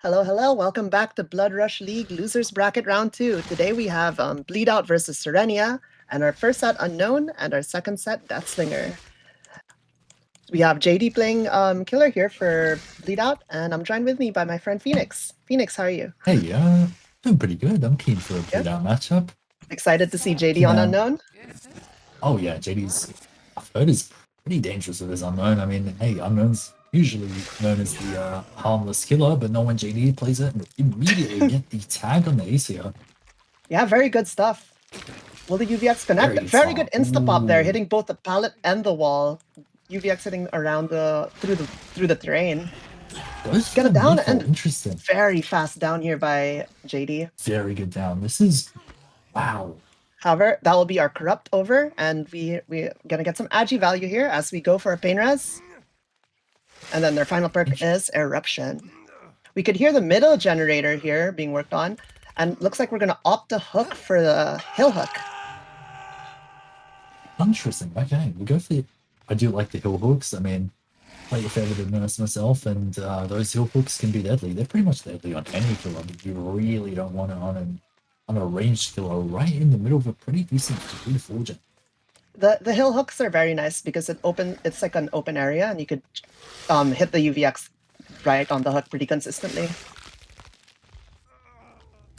Hello, hello. Welcome back to Blood Rush League Losers Bracket Round 2. Today we have Bleedout versus Sirenia, and our first set Unknown, and our second set Deathslinger. We have JD playing Killer here for Bleedout, and I'm joined with me by my friend Phoenix. Phoenix, how are you? Hey, doing pretty good. I'm keen for a Bleedout matchup. Excited to see JD on Unknown? Oh yeah, I've heard is pretty dangerous with his Unknown. I mean, hey, Unknown's usually known as the harmless killer, but no when JD plays it and immediately get the tag on the ace here. Yeah, very good stuff. Will the UVX connect? Very good insta-pop there, hitting both the pallet and the wall. UVX hitting around through the terrain. Get it down and interesting. Very fast down here by JD. Very good down. This is wow. However, that will be our corrupt over, and we're gonna get some agi value here as we go for a pain res. And then their final perk is eruption. We could hear the middle generator here being worked on, and looks like we're gonna opt to hook for the hill hook. Interesting. Okay, we go for the. I do like the hill hooks. I mean, play your favorite nurse myself, and those hill hooks can be deadly. They're pretty much deadly on any killer, but you really don't want it on a ranged killer right in the middle of a pretty decent 3 to 4 gen. The hill hooks are very nice because it's like an open area, and you could hit the UVX right on the hook pretty consistently.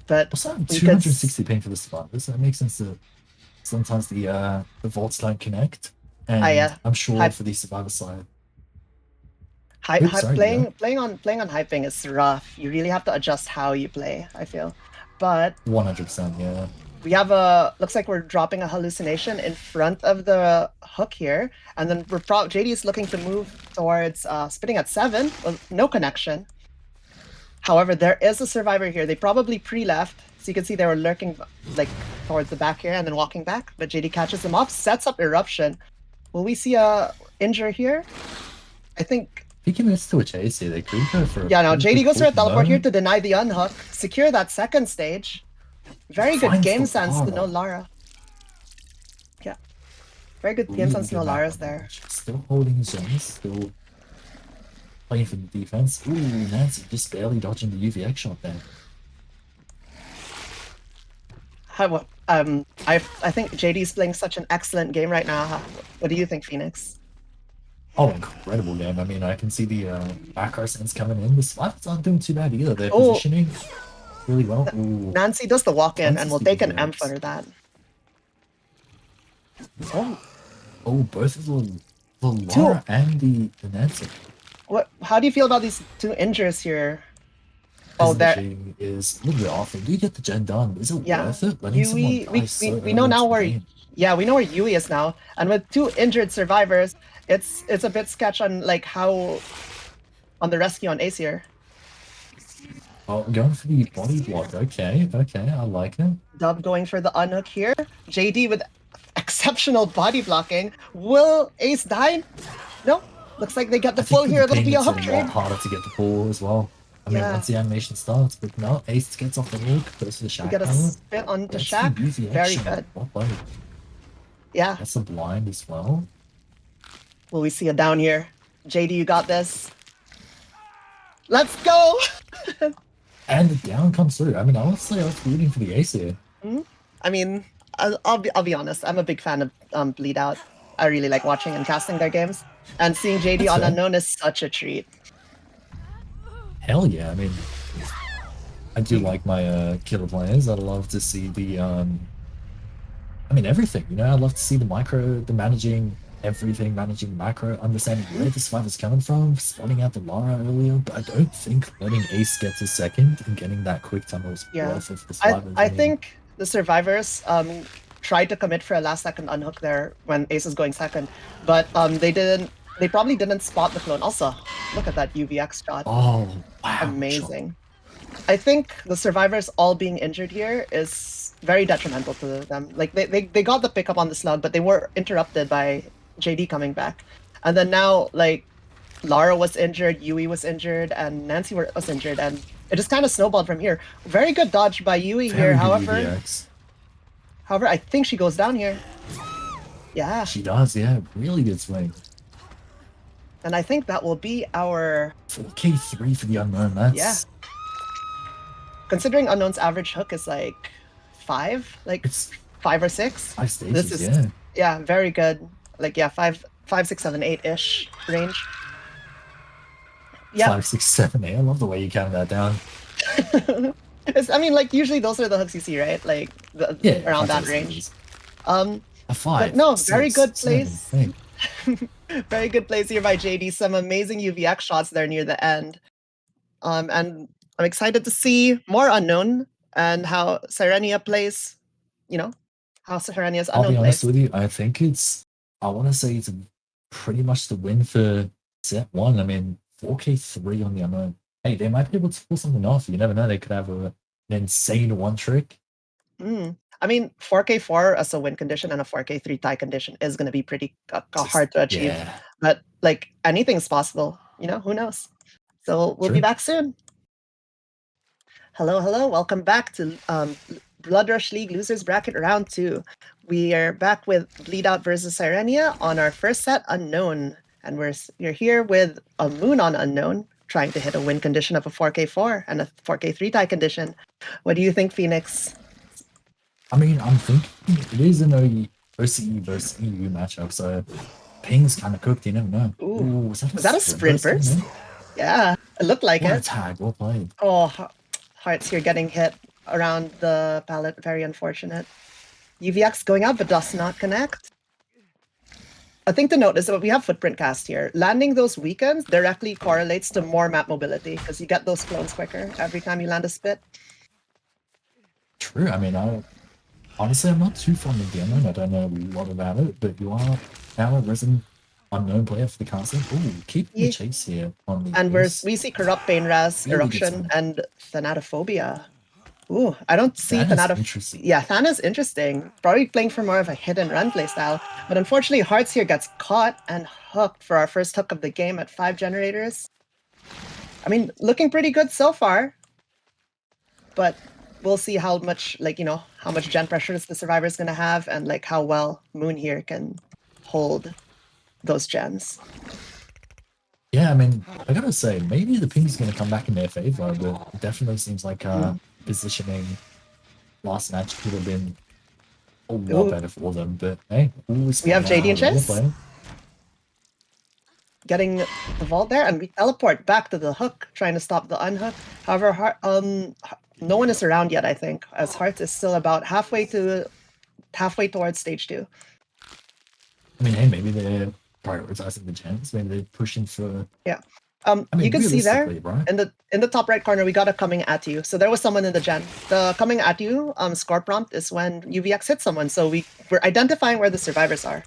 But what's that 260 ping for the survivors? That makes sense that sometimes the vaults don't connect. And I'm sure for the survivor side. Playing on high ping is rough. You really have to adjust how you play, I feel. But 100%, yeah. We have looks like we're dropping a hallucination in front of the hook here, and then JD is looking to move towards spitting at 7 with no connection. However, there is a survivor here. They probably pre-left, so you can see they were lurking like towards the back here and then walking back, but JD catches them off, sets up eruption. Will we see a injure here? I think he commits to a chase here. They could go for yeah, no, JD goes for a teleport here to deny the unhook, secure that second stage. Very good game sense to know Lara. Yeah. Very good game sense to know Lara's there. Still holding his own, still playing for the defense. Ooh, Nancy just barely dodging the UVX shot there. I think JD's playing such an excellent game right now. What do you think, Phoenix? Oh, incredible game. I mean, I can see the back sense coming in. The Slides aren't doing too bad either. They're positioning really well. Ooh. Nancy does the walk-in, and we'll take an M for that. Oh, both of the Lara and the Nancy. How do you feel about these two injures here? That is a little bit off. Do you get the gen done? Is it worth it? We know now where. Yeah, we know where Yui is now, and with 2 injured survivors, it's a bit sketch on like how on the rescue on Ace here. Oh, going for the body block. Okay, I like it. Dub going for the unhook here. JD with exceptional body blocking. Will Ace die? No. Looks like they get the pull here. It'll be a hook trade. It's a lot harder to get the pull as well. I mean, once the animation starts, but no, Ace gets off the hook, goes to the Shack. We get a spit on the Shack. Very good. Yeah. That's a blind as well. Will we see a down here? JD, you got this. Let's go! And the down comes through. I mean, honestly, I was rooting for the ace here. I mean, I'll be honest. I'm a big fan of Bleedout. I really like watching and casting their games. And seeing JD on Unknown is such a treat. Hell yeah. I mean, I do like my killer players. I'd love to see the, I mean, everything. You know, I'd love to see the micro, the managing everything, managing macro, understanding where the survivor's coming from, spotting out the Lara earlier, but I don't think letting Ace get to second and getting that quick tunnel is worth it for the survivors. I think the survivors tried to commit for a last second unhook there when Ace is going second, but they probably didn't spot the clone. Also, look at that UVX shot. Oh, wow. Amazing. I think the survivors all being injured here is very detrimental to them. Like they got the pickup on the slug, but they were interrupted by JD coming back. And then now, like, Lara was injured, Yui was injured, and Nancy was injured, and it just kind of snowballed from here. Very good dodge by Yui here, however, I think she goes down here. Yeah. She does, yeah. Really good swing. And I think that will be our 4K3 for the unknown. That's considering Unknown's average hook is like 5, like It's 5 or 6. 5 This stages, is yeah. yeah, very good. Like yeah, 5, 6, 7, 8-ish range. Yep. 5, 6, 7, 8. I love the way you count that down. I mean, like usually those are the hooks you see, right? Like Yeah, around that's that what it range. is. Um, A but 5, no, very 6, good 7, place. 8. Very good plays here by JD. Some amazing UVX shots there near the end. And I'm excited to see more Unknown and how Sirenia plays, you know, how Sirenia's I'll be Unknown honest plays. with you, I think I want to say it's pretty much the win for set 1. I mean, 4K3 on the Unknown. Hey, they might be able to pull something off. You never know. They could have an insane one trick. I mean, 4K4 as a win condition and a 4K3 tie condition is going to be pretty Just, hard to achieve. yeah. But like anything's possible, who knows? So we'll be True. back soon. Hello, hello. Welcome back to Blood Rush League Losers Bracket Round 2. We are back with Bleedout versus Sirenia on our first set, Unknown. And you're here with a Moon on Unknown, trying to hit a win condition of a 4K4 and a 4K3 tie condition. What do you think, Phoenix? I mean, I'm thinking it is an OCE versus EU matchup, so ping's kind of cooked. You never know. Ooh, Was that was that a sprint burst? in? Yeah, it looked like What a it. tag. Well played. Oh, Hearts here getting hit around the pallet. Very unfortunate. UVX going out, but does not connect. A thing to note is that we have footprint cast here. Landing those weakens directly correlates to more map mobility because you get those clones quicker every time you land a spit. True. I mean, honestly, I'm not too fond of the Unknown. I don't know a lot about it, but you are now a resident Unknown player for the castle. Ooh, keeping the chase here on the And we see Corrupt, Pain Raz, really Eruption, and Thanatophobia. Ooh, I don't see interesting. Yeah, Than is interesting. Probably playing for more of a hit and run playstyle. But unfortunately, Hearts here gets caught and hooked for our first hook of the game at 5 generators. I mean, looking pretty good so far. But we'll see how much, how much gen pressure the survivor is going to have and, how well Moon here can hold those gens. Yeah, I mean, I gotta say, maybe the ping's gonna come back in their favor, but it definitely seems like positioning last match could have been a lot better for them. But hey, we have JD and Chase getting the vault there, and we teleport back to the hook, trying to stop the unhook. However, no one is around yet, I think, as Hearts is still about halfway towards stage 2. I mean, hey, maybe they're prioritizing the gens. Maybe they're pushing for. Yeah. I mean, you can see there right? in the top right corner, we got a coming at you. So there was someone in the gen. The coming at you score prompt is when UVX hits someone. So we're identifying where the survivors are.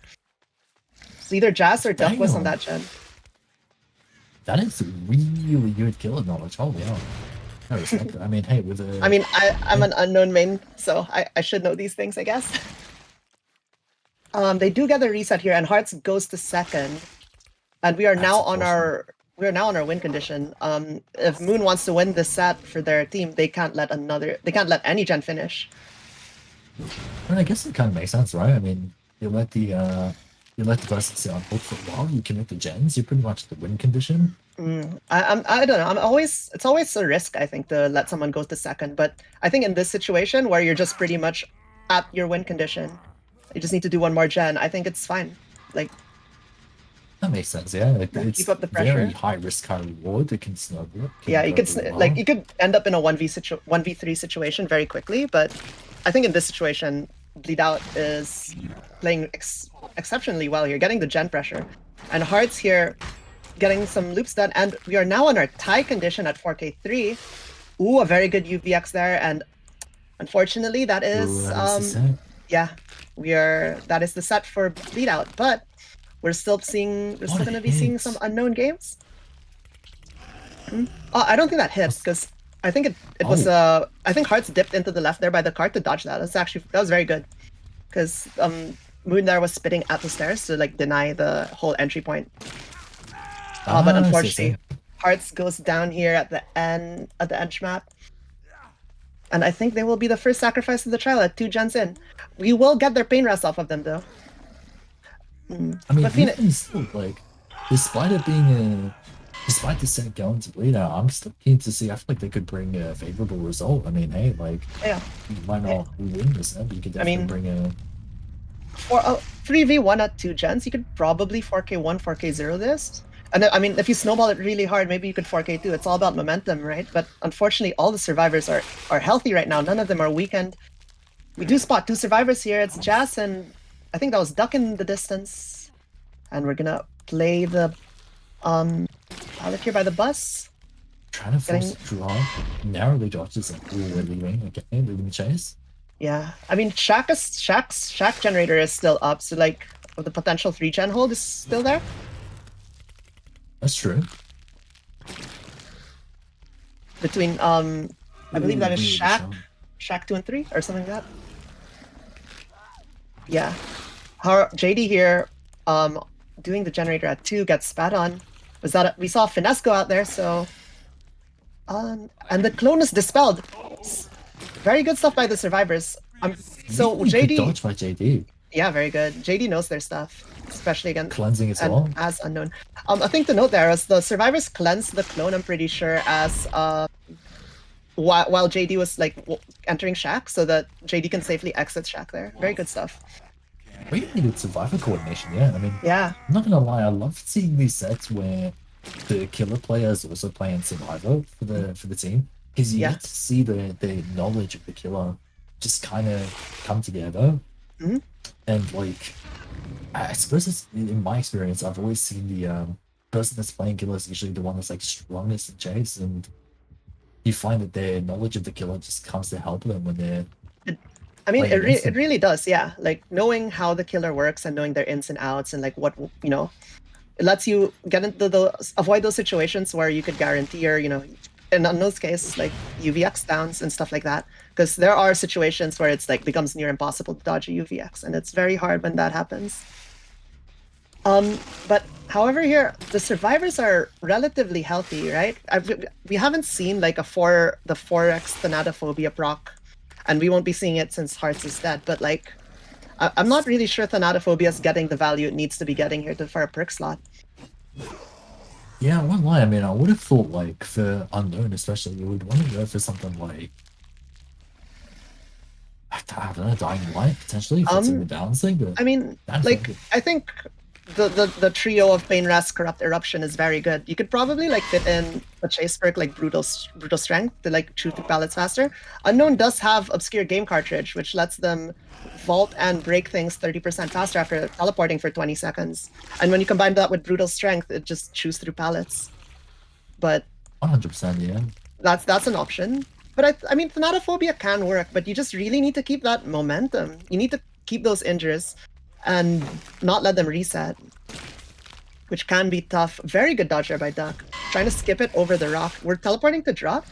So either Jazz or Duck was on that gen. That is really good killer knowledge. Holy hell. I respect it. I mean, hey, with a. I mean, I'm an Unknown main, so I should know these things, I guess. They do get a reset here, and Hearts goes to second, and we are now on our win condition. If Moon wants to win this set for their team, they can't let any gen finish. I mean, I guess it kind of makes sense, right? I mean, you let the person sit on hold for a while. You commit the gens. You're pretty much the win condition. I don't know. It's always a risk, I think, to let someone go to second. But I think in this situation where you're just pretty much at your win condition, you just need to do one more gen. I think it's fine. Like that makes sense. Yeah, it's keep up the pressure. Very high risk, high reward. It can snowball. Yeah, you could you could end up in a 1v3 situation very quickly. But I think in this situation, Bleedout is playing exceptionally well here, getting the gen pressure, and Hearts here getting some loops done, and we are now on our tie condition at 4K3. Ooh, a very good UVX there, and unfortunately that is yeah, that is the set for Bleedout, but we're still going to be seeing some Unknown games. Oh, I don't think that hit, because I think it was I think Hearts dipped into the left there by the cart to dodge that. That was very good, because Moon there was spitting at the stairs to deny the whole entry point. But unfortunately, Hearts goes down here at the edge map. And I think they will be the first sacrifice of the trial at 2 gens in. We will get their pain rest off of them, though. I mean, even still, despite it being despite the set going to Bleedout, I'm still keen to see. I feel like they could bring a favorable result. I mean, hey, like Yeah. you might not win this set, but you could I definitely mean, bring a. for 3v1 at 2 gens, you could probably 4k1, 4k0 this. And I mean, if you snowball it really hard, maybe you could 4k2. It's all about momentum, right? But unfortunately, all the survivors are healthy right now. None of them are weakened. We do spot 2 survivors here. It's Jazz and I think that was Duck in the distance. And we're gonna play the pilot here by the bus. Trying to force a draw, narrowly dodges it. Ooh, we're leaving. Okay, leaving the chase. Yeah, I mean, Shack generator is still up, so like the potential 3-gen hold is still there. That's true. Between I believe that is Ooh, Shack 2 and 3 or something like that. Yeah, how JD here doing the generator at 2 gets spat on. Was that we saw Finesse go out there, so and the clone is dispelled. Very good stuff by the survivors. So really JD good dodge by JD. Yeah, very good. JD knows their stuff, especially against Cleansing as and well. as unknown. I think the note there is the survivors cleansed the clone. I'm pretty sure as while JD was like entering Shack, so that JD can safely exit Shack there. Very good stuff. Really good survivor coordination. Yeah, I mean, Yeah, I'm not gonna lie. I love seeing these sets where the killer player is also playing survivor for the team because you yeah. get to see the knowledge of the killer just kind of come together. Hmm. And like I suppose it's in my experience, I've always seen the person that's playing killer is usually the one that's like strongest in chase, and you find that their knowledge of the killer just comes to help them when they're I mean, playing against it them. really does. Yeah, like knowing how the killer works and knowing their ins and outs and like what it lets you get into avoid those situations where you could guarantee or in those cases like UVX downs and stuff like that, because there are situations where it's like becomes near impossible to dodge a UVX, and it's very hard when that happens. But however here the survivors are relatively healthy, right? We haven't seen like the 4x Thanatophobia proc, and we won't be seeing it since Hearts is dead, but like I'm not really sure Thanatophobia is getting the value it needs to be getting here for a perk slot. Yeah, I won't lie. I mean, I would have thought like for unknown, especially, you would want to go for something like I don't know, dying light potentially if it's in the balancing. But I mean, like I think the trio of Pain Rest, Corrupt Eruption is very good. You could probably like fit in a chase perk like Brutal Strength to like shoot through pallets faster. Unknown does have Obscure Game Cartridge, which lets them vault and break things 30% faster after teleporting for 20 seconds. And when you combine that with Brutal Strength, it just chews through pallets. But 100%, yeah. that's an option. But I mean, Thanatophobia can work, but you just really need to keep that momentum. You need to keep those injures and not let them reset, which can be tough. Very good dodge there by Duck. Trying to skip it over the rock. We're teleporting to drop.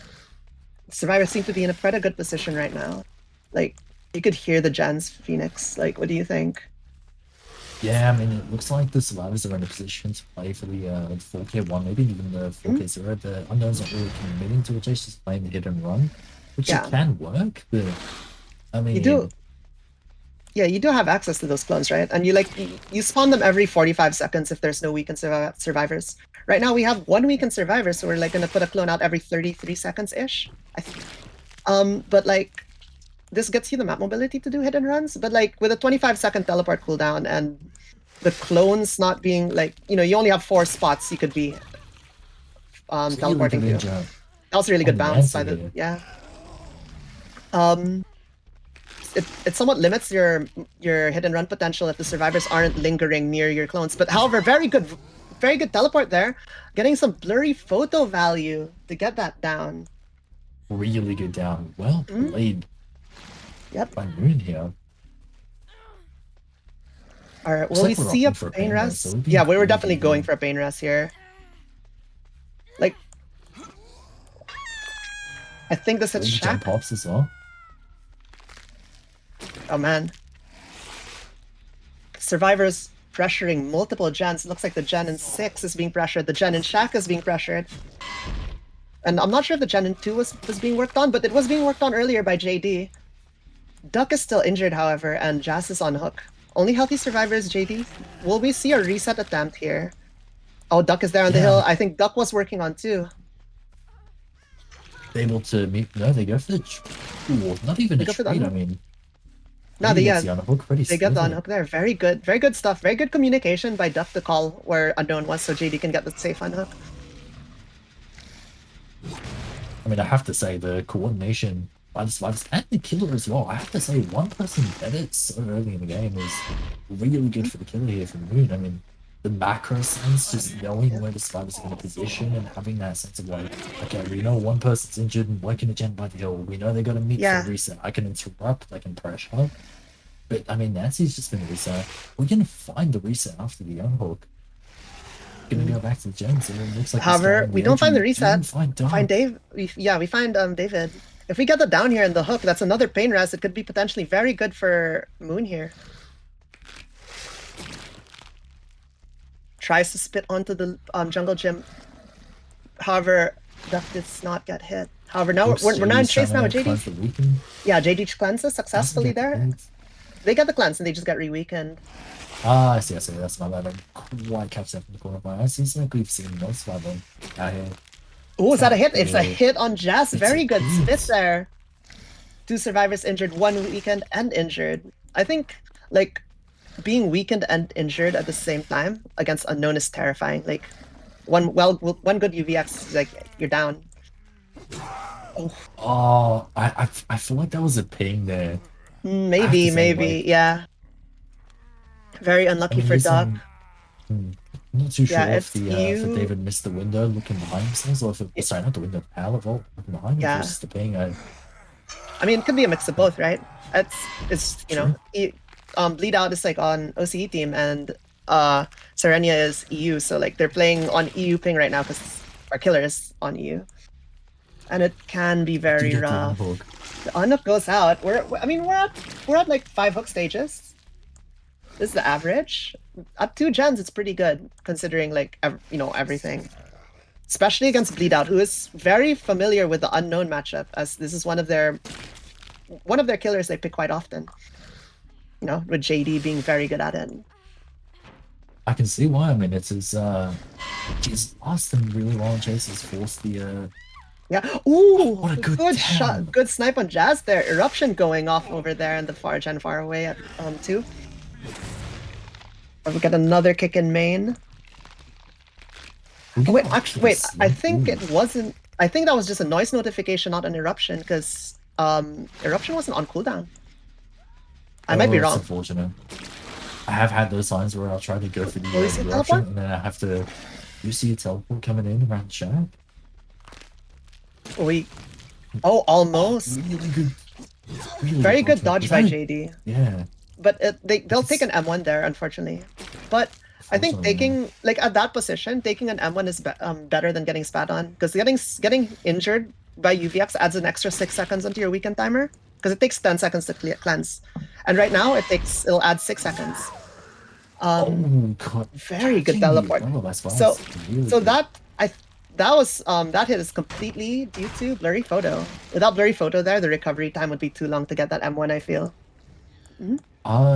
Survivors seem to be in quite a good position right now. Like, you could hear the gens, Phoenix. Like, what do you think? Yeah, I mean, it looks like the survivors are in a position to play for the 4K1, maybe even the 4K0. The unknown's not really committing to it, just playing the hit and run, which it can work, but I mean, you do. Yeah, you do have access to those clones, right? And you spawn them every 45 seconds if there's no weakened survivors. Right now we have 1 weakened survivor, so we're like gonna put a clone out every 33 seconds ish. I think. But like this gets you the map mobility to do hit and runs, but like with a 25-second teleport cooldown and the clones not being like, you only have 4 spots you could be teleporting to. That was a really good bounce by the it somewhat limits your hit and run potential if the survivors aren't lingering near your clones. But however, very good teleport there, getting some blurry photo value to get that down. Really good down. Well played. Yep. By Moon here. All right. Will we see a Pain Rest? So yeah, we were definitely going for a Pain Rest here. Like, I think this is Shack. Pops as well. Oh man. Survivors pressuring multiple gens. It looks like the gen in 6 is being pressured. The gen in Shack is being pressured. And I'm not sure if the gen in 2 was being worked on, but it was being worked on earlier by JD. Duck is still injured, however, and Jazz is on hook. Only healthy survivors, JD. Will we see a reset attempt here? Oh, Duck is there on the Yeah. hill. I think Duck was working on too. Able to meet. No, they go for the. Ooh, not even They a go for the trade. I unhook. mean, No, he they gets yeah, the unhook pretty they get the smoothly. unhook there. Very good stuff. Very good communication by Duck to call where Unknown was, so JD can get the safe unhook. I mean, I have to say the coordination by the survivors and the killer as well. I have to say, one person get it so early in the game is really good for the killer here from Moon. I mean, the macro sense, just knowing where the survivors are going to position and having that sense of like, okay, we know one person's injured and working a gen by the hill. We know they got to meet for a Yeah. reset. I can interrupt, I can pressure. But I mean, Nancy's just been a reset. We're going to find the reset after the unhook. Gonna go back to the gens, and it looks like this guy However, on we the don't edge. find the We reset. do find We find Dark. Dave. We find David. If we get the down here and the hook, that's another pain res. It could be potentially very good for Moon here. Tries to spit onto the jungle gym. However, Duck does not get hit. However, now we're not in JD's chase now with trying to cleanse JD. the weekend. Yeah, JD cleanses Doesn't successfully get the there. leads. They get the cleanse and they just get re-weakened. Ah, I see, I see. That's my bad. I didn't quite catch that from the corner of my eye. Seems like we've seen most of them out here. Oh, is that a hit? the- It's a hit on Jazz. It's Very a good hit. spit there. 2 survivors injured, 1 weakened and injured. I think, like, being weakened and injured at the same time against Unknown is terrifying. Like, one good UVX is like, you're down. Oh, I feel like that was a ping there. I have to say, Maybe, like, yeah. Very I unlucky mean, for he's Duck. I'm not too Yeah, sure if it's the if you. David missed the window looking behind himself, or if it, sorry, not the window, the pallet vault looking behind him, if it was Yeah. just a ping. I mean, it could be a mix of both, right? It's True. Bleedout is like on OCE team and Sirenia is EU, so like they're playing on EU ping right now because our killer is on EU, and it can be Do very get the rough. unhook. The unhook goes out. We're at like 5 hook stages. This is the average. At 2 gens, it's pretty good considering like everything. Especially against Bleedout, who is very familiar with the Unknown matchup, as this is one of their killers they pick quite often. You know, with JD being very good at it. I can see why. I mean, it's his lost them really long chases, forced the Yeah. Ooh, what a good good down. shot, good snipe on Jazz there. Eruption going off over there in the far gen far away at 2. We get another kick in main. Oh, wait, actually, wait. I think it wasn't. I think that was just a noise notification, not an eruption, because eruption wasn't on cooldown. I might be That's wrong. unfortunate. I have had those times where I'll try to go for the Oh, you see a eruption, teleport? and then I have to. You see a teleport coming in around the shack? Oh, almost. Really good. Really Very good dodgement. dodge by JD. Yeah. But they'll take an M1 there, unfortunately. But I think Unfortunately, taking like at that position, taking an M1 is better than getting spat on, because getting injured by UVX adds an extra 6 seconds onto your weekend timer, because it takes 10 seconds to cleanse, and right now it'll add 6 seconds. oh god. Very good Catching teleport. the by Spice, So really so good. that hit is completely due to blurry photo. Without blurry photo there, the recovery time would be too long to get that M1, I feel.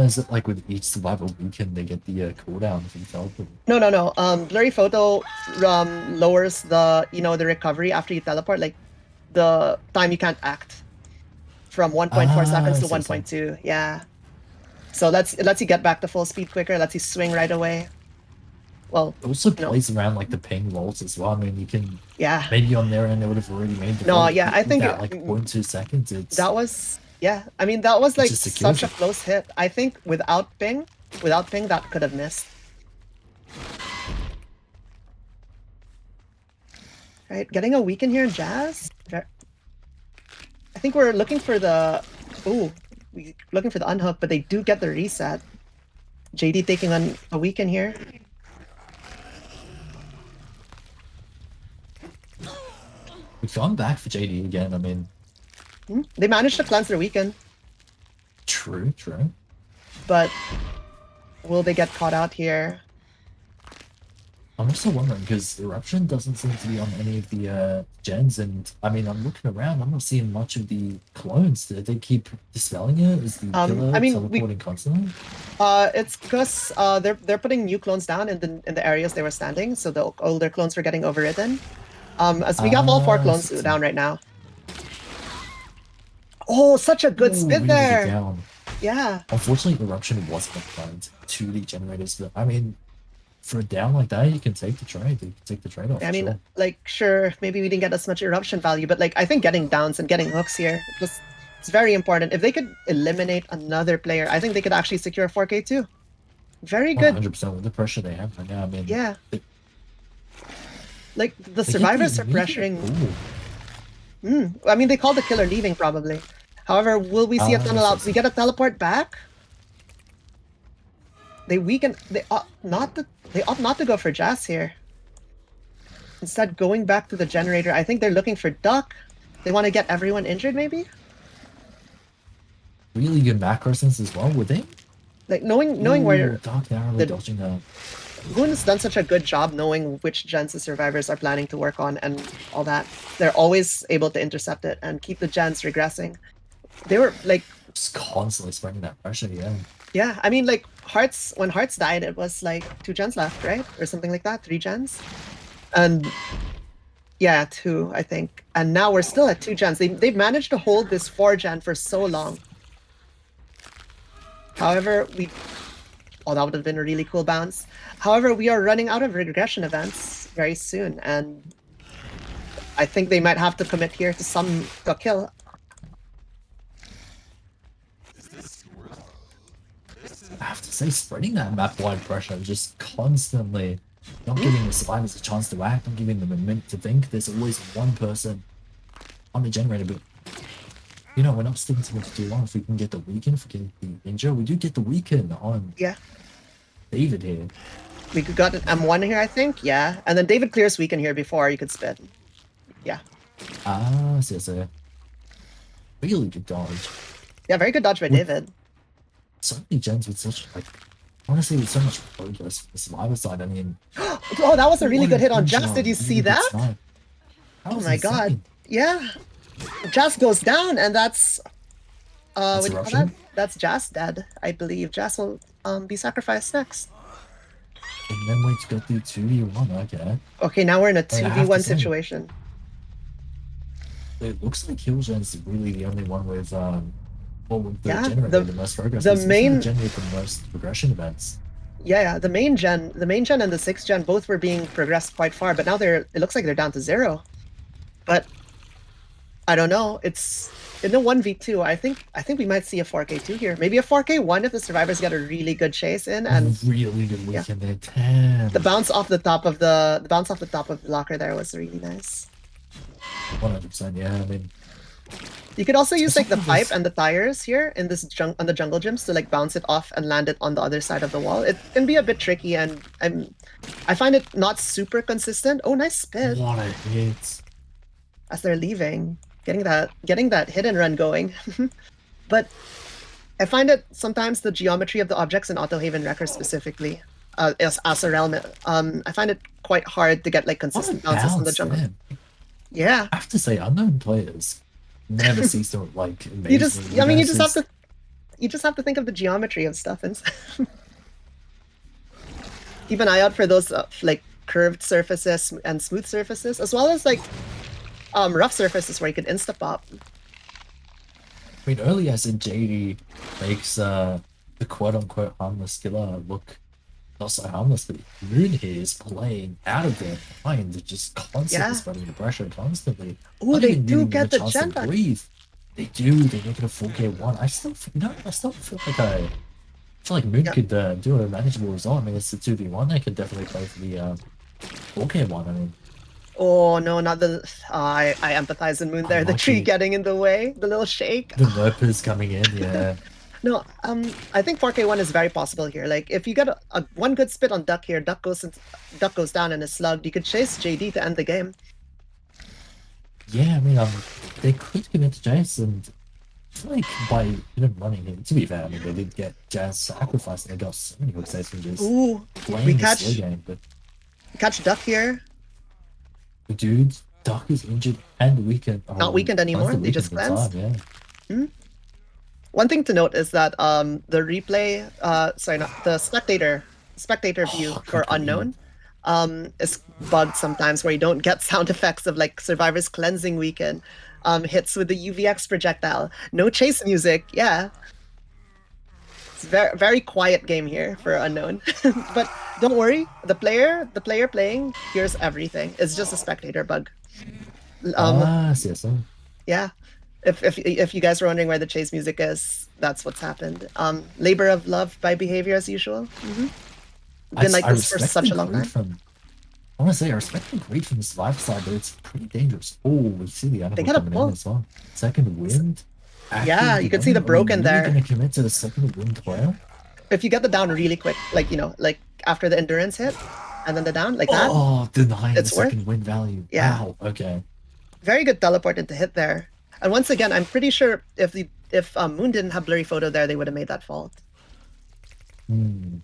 Is it like with each survival weekend they get the cooldown for the teleport? No. Blurry photo lowers the recovery after you teleport, like the time you can't act from 1.4 seconds to I see. 1.2. Yeah. So it lets you get back to full speed quicker, lets you swing right away. Well, It also plays around like the ping vaults as well. I mean, you can yeah. maybe on their end they would have already made the No, vault. yeah, I think that like 0.2 seconds. that was I mean that was like just such a it. close hit. I think without ping that could have missed. Right, getting a weaken here in Jazz. I think we're looking for the looking for the unhook, but they do get the reset. JD taking on a weaken here. We've gone back for JD again. I mean, They managed to cleanse their weaken, true. but will they get caught out here? I'm also wondering because Eruption doesn't seem to be on any of the gens, and I mean, I'm looking around, I'm not seeing much of the clones. Do they keep dispelling it? Is the I killer mean, teleporting constantly? it's because they're putting new clones down in the areas they were standing, so the older clones were getting overridden. As we have all four Ah, clones down right now. Oh, such a good ooh, spin really good there! down. Yeah. Unfortunately, Eruption wasn't applied to the generators, but I mean, for a down like that, you can take the trade. You can take the trade off I for mean, sure. like, sure, maybe we didn't get as much eruption value, but like, I think getting downs and getting hooks here was it's very important. If they could eliminate another player, I think they could actually secure 4K too. Very good. 100% with the pressure they have right now. I mean, Yeah. they, Like the they get the survivors are immediate. pressuring. Ooh, I mean, they called the killer leaving probably. However, will we see a tunnel so, out? We get a teleport back. They weaken. They opt not to go for Jazz here. Instead, going back to the generator. I think they're looking for Duck. They want to get everyone injured, maybe. really good macro sense as well, would they? Like knowing Ooh, where Dark narrowly the dodging that. Goon has done such a good job knowing which gens the survivors are planning to work on and all that. They're always able to intercept it and keep the gens regressing. They were like, Just constantly spreading that pressure, yeah. yeah, I mean, like when Hearts died, it was like 2 gens left, right? Or something like that, 3 gens. And yeah, 2, I think. And now we're still at 2 gens. They've managed to hold this 4 gen for so long. However, oh, that would have been a really cool bounce. However, we are running out of regression events very soon, and I think they might have to commit here to a kill. I have to say, spreading that map-wide pressure, just constantly not giving the survivors a chance to act, not giving them a minute to think. There's always one person on the generator, but you know, we're not sticking to it for too long. If we can get the weaken, if we can get the injure, we do get the weaken on Yeah. David here. We got an M1 here, I think. Yeah. And then David clears weaken here before you could spit. Yeah. Ah, so really good dodge. Yeah, very good dodge by David. So many gens with such, like, honestly, with so much progress from the survivor side. I mean, Oh, that was a really good hit on Jazz. Did you see really that? that Oh was my insane. god. Yeah. Jazz goes down, and that's what do you call that? That's Jazz dead, I believe. Jazz will be sacrificed next. And then we got the 2v1, okay. Okay, now we're in a I mean, I have to 2v1 say, situation. it looks like Killgen's really the only one with well, with the Yeah, generator the most progress. the It's main the generator the most progression events. yeah, the main gen and the 6th gen both were being progressed quite far, but now it looks like they're down to 0. But I don't know. It's in the 1v2. I think we might see a 4K2 here. Maybe a 4K1 if the survivors get a really good chase in and Really good weekend there. 10. the bounce off the top of the locker there was really nice. 100%, yeah. I mean, you could also use like the pipe this... and the tires here in this on the jungle gyms to like bounce it off and land it on the other side of the wall. It can be a bit tricky, and I find it not super consistent. Oh, nice spit! What a hit! As they're leaving, getting that hit and run going. But I find it sometimes the geometry of the objects in Autohaven Wrecker specifically, as a realm, I find it quite hard to get like consistent bounces in the jungle. Man. Yeah, I have to say, unknown players never cease to like amaze you just me. I mean, you just have to think of the geometry of stuff and keep an eye out for those like curved surfaces and smooth surfaces, as well as like rough surfaces where you could insta pop. I mean, earlier I said JD makes the quote-unquote harmless killer look not so harmless, but Moon here is playing out of their mind, just constantly spreading the pressure constantly. Oh, they do get the gen back. Breathe. They do. They make it a 4K1. I still feel like Moon could do a manageable result. I mean, it's a 2v1. They could definitely play for the 4K1. I mean. Oh no, not the. I empathize in Moon there. The tree getting in the way, the little shake. The Nerpers coming in, yeah. No, I think 4K1 is very possible here. Like, if you get one good spit on Duck here, Duck goes down and is slugged. You could chase JD to end the game. Yeah, I mean, they could commit to Jazz, and I feel like by running it, to be fair, I mean, they did get Jazz sacrificed, and they got so many good saves from just playing the slow game, but Catch Duck here. Dude, Duck is injured and weakened. Not Oh, weakened cleanse anymore. the They weakened just in time, cleansed. yeah. One thing to note is that the replay, sorry, not the spectator view Oh, for completely. Unknown is bugged sometimes, where you don't get sound effects of like Survivor's cleansing weekend hits with the UVX projectile. No chase music. Yeah, it's very quiet game here for Unknown. But don't worry, the player playing hears everything. It's just a spectator bug. Um, Ah, CSM. yeah. If you guys were wondering where the chase music is, that's what's happened. Labor of love by behavior as usual. Been like I this for respect the such a long greed time. from. I want to say I respect the greed from the survivor side, but it's pretty dangerous. Oh, we see the They animal get a coming in pull. as well. Second wind, Yeah, active you can see the demand. Are we broken really there. going to commit to the second wind player? If you get the down really quick, like like after the endurance hit, and then the down like that, Oh, denying the it's worth. second wind value. Yeah, Wow. Okay. very good teleport into hit there. And once again, I'm pretty sure if Moon didn't have blurry photo there, they would have made that fault. Hmm.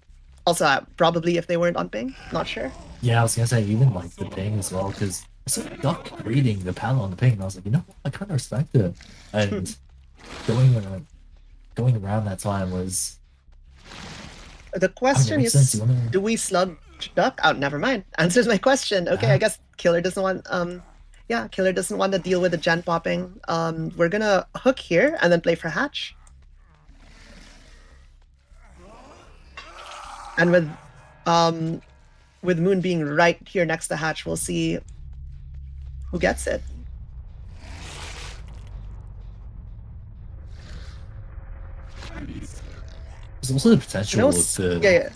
Also, probably if they weren't on ping, not sure. Yeah, I was gonna say even like the ping as well, because I saw Duck reading the panel on the ping, and I was like, you know what? I kind of respect it. And going going around that time was, The I mean, it question makes sense. is, You wanna, do we slug duck? Oh, never mind. Answers my question. Okay, I ah, guess Killer doesn't want yeah, Killer doesn't want to deal with the gen popping. We're gonna hook here and then play for hatch. And with Moon being right here next to hatch, we'll see who gets it. there's also the potential No, with the yeah, yeah.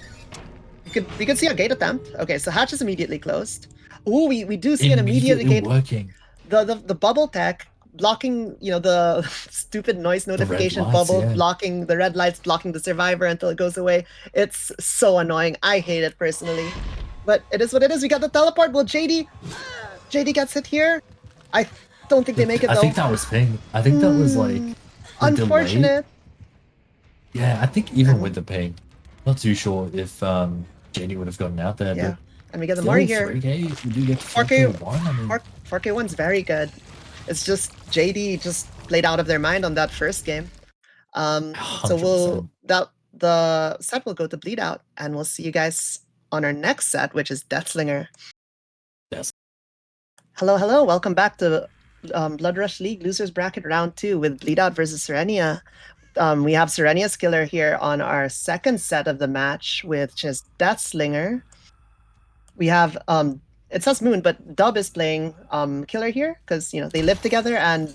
We could see a gate attempt. Okay, so hatch is immediately closed. Ooh, we do see an immediate immediately gate. working The bubble tech blocking, the stupid noise the red notification lights. bubble Yeah, blocking the red lights, blocking the survivor until it goes away. It's so annoying. I hate it personally, but it is what it is. We got the teleport. Well, JD gets hit here. I don't think they make it I think though. that was ping. I think that was like the delay. Unfortunate. Yeah, I think even with And the ping, not too sure if JD would have gotten out there, yeah, but and we get the Mori still here. 3K. We do get 4K 4K1. I mean, 4K1's very good. It's just JD just played out of their mind on that first game. So 100%. the set will go to Bleedout, and we'll see you guys on our next set, which is Deathslinger. Yes. Hello, hello, welcome back to Blood Rush League Losers Bracket Round 2 with Bleedout versus Sirenia. We have Sirenia's Killer here on our second set of the match, which is Deathslinger. We have it says Moon, but Dub is playing Killer here because they live together, and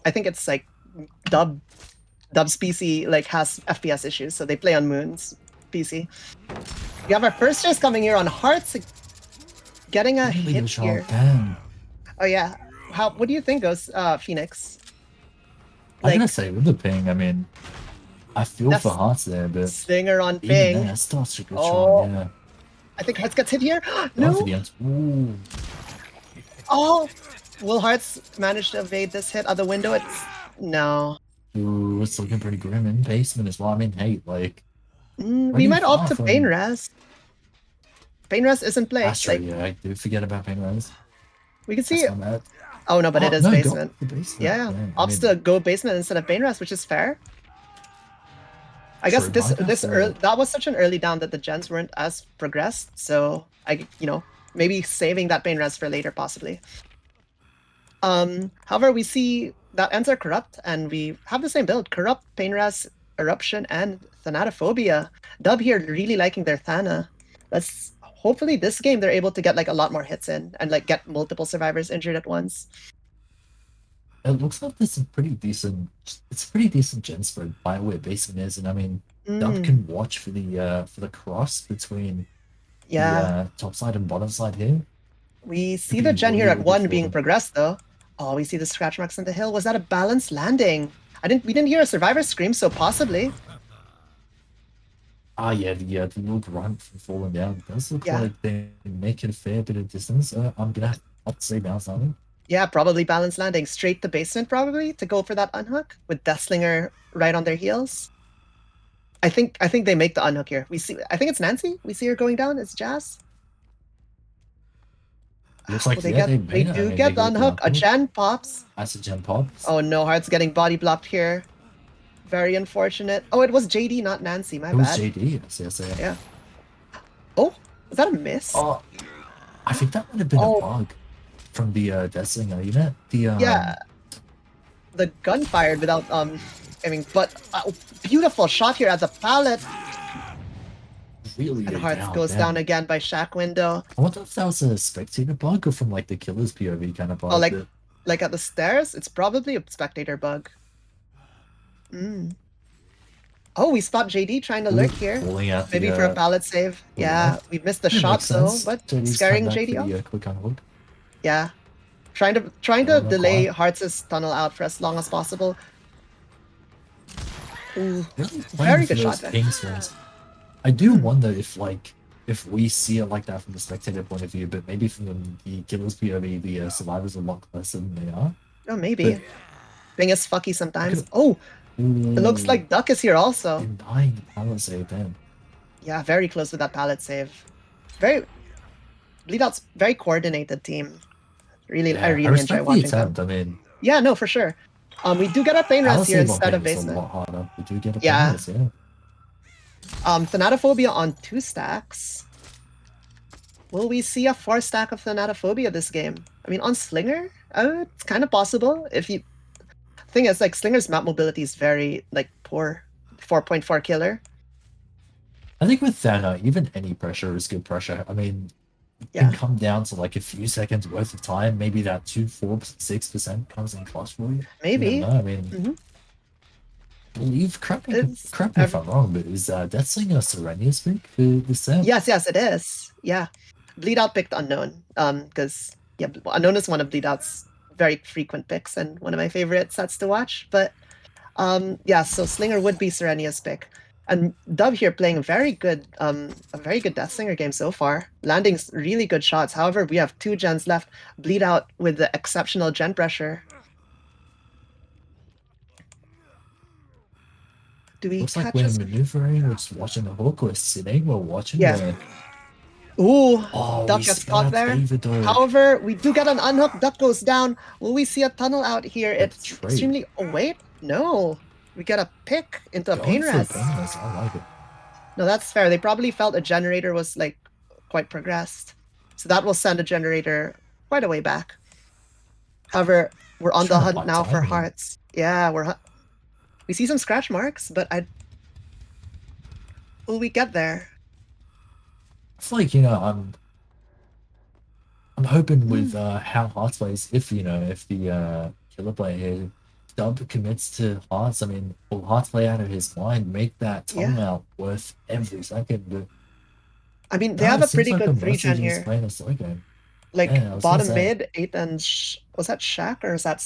I think it's like Dub's PC like has FPS issues, so they play on Moon's PC. We have our first choice coming here on Hearts, getting a Really hit go here. sharp. Damn. Oh yeah, what do you think, goes Phoenix? I gotta Like say, with the ping, I mean, I feel for that's Hearts there, but Stinger on even ping. then, it starts a good shot. Oh, Yeah. I think Hearts gets hit here. Going for No. the end. Ooh. Oh, will Hearts manage to evade this hit out the window? It's no. Ooh, it's looking pretty grim in basement as well. I mean, hey, like, We pretty might opt far to Pain from Rest. Pain Rest is in play. Astro. Like Yeah, I do forget about Pain Rise. we can see. That's my bad. Oh no, but it Oh, is no, go basement. for the basement. Yeah, Yeah, I opts mean, to go basement instead of Pain Rest, which is fair. I guess true. I guess, that was such an early down that the gens weren't as progressed. So maybe saving that Pain Rest for later possibly. However, we see that ends are corrupt, and we have the same build: corrupt, Pain Rest, eruption, and Thanatophobia. Dub here really liking their Thana. Let's hopefully this game they're able to get like a lot more hits in and like get multiple survivors injured at once. it looks like there's some pretty decent. It's a pretty decent gen spread by where basement is, and I mean, Dub can watch for the cross between the Yeah, top side and bottom side here. we Could see the be gen here at really good 1 for being them. progressed though. Oh, we see the scratch marks on the hill. Was that a balanced landing? We didn't hear a survivor scream, so possibly. Ah, yeah, the little grunt from falling down does look Yeah. like they're making a fair bit of distance. I'm gonna have to say bounce landing. Yeah, probably balanced landing. Straight to basement probably to go for that unhook with Deathslinger right on their heels. I think they make the unhook here. I think it's Nancy. We see her going down. It's Jazz. Looks Oh, like, yeah, they they made it. I do mean, they get the got the unhook. A unhook. gen pops. That's a gem pops. Oh no, Heart's getting body blocked here. Very unfortunate. Oh, it was JD, not Nancy. My It was bad. JD. Yes. Yeah. Oh, was that a miss? Oh, I think that might have been a Oh, bug from the Death Slinger unit. The yeah. The gun fired without aiming, but beautiful shot here at the pallet. really And a Hearts down goes down then. again by Shack Window. I wonder if that was a spectator bug or from like the killer's POV kind of Oh, bug. like at the stairs? It's probably a spectator bug. Mm. Oh, we spot JD trying to lurk here. Pulling out Maybe the for a pallet save. yeah. Yeah, we missed the It shot makes though, sense. but JD's come scaring back for JD off. the quick unhook. Yeah. Trying to Oh, not delay quite. Hearts' tunnel out for as long as possible. Ooh, Really playing very for good those shot there. ping swings. I do wonder if we see it like that from the spectator point of view, but maybe from the killer's POV, the survivors are a lot closer than they are. Oh, maybe. But Being is fucky sometimes. could, Oh, it looks ooh, like Duck is here also. denying the pallet save then. Yeah, very close with that pallet save. Very Bleedout's very coordinated team. I Yeah, I really enjoy respect the watching them. attempt. I mean, Yeah, no, for sure. We do get a pain rest pallet here save on instead ping of is a basement. lot harder. We do get a Yeah. bonus, yeah. Thanatophobia on 2 stacks. Will we see a 4 stack of Thanatophobia this game? I mean, on Slinger, it's kind of possible. If you thing is, like Slinger's map mobility is very like poor, 4.4 killer. I think with Thana, even any pressure is good pressure. I mean, it Yeah, can come down to like a few seconds worth of time. Maybe that 2, 4, 6% comes in clutch for you. You never maybe. know. I mean, hmm believe correct me It's if I'm wrong, but is Death Slinger Sirenia's pick for the set? yes, it is. Yeah, Bleedout picked Unknown. Because yeah, Unknown is one of Bleedout's very frequent picks and one of my favorite sets to watch. But yeah, so Slinger would be Sirenia's pick. And Dove here playing a very good Death Slinger game so far, landing really good shots. However, we have 2 gens left. Bleedout with the exceptional gen pressure. Do we Looks like catch we're us? maneuvering, we're just watching the hook, we're sitting, we're watching. Yeah. Ooh, Oh, Duck we gets see caught that there. favor dog. However, we do get an unhook. Duck goes down. Will we see a tunnel out here? That's It's trade. extremely. Oh wait, no. We get a pick into a pain Going for a rest. pain rest, I like it. No, that's fair. They probably felt a generator was like quite progressed, so that will send a generator quite a way back. However, we're on the Trying to hunt buy now for time. Hearts. Yeah, we see some scratch marks, but will we get there? It's like, I'm hoping with how Hearts plays, if the killer player here Dub commits to Hearts, I mean, will Hearts play out of his mind, make that tunnel out worth every second. But I mean, they have a pretty good 3-gen is here. playing a slow game. Like Yeah, bottom mid, 8 and was that Shack or is that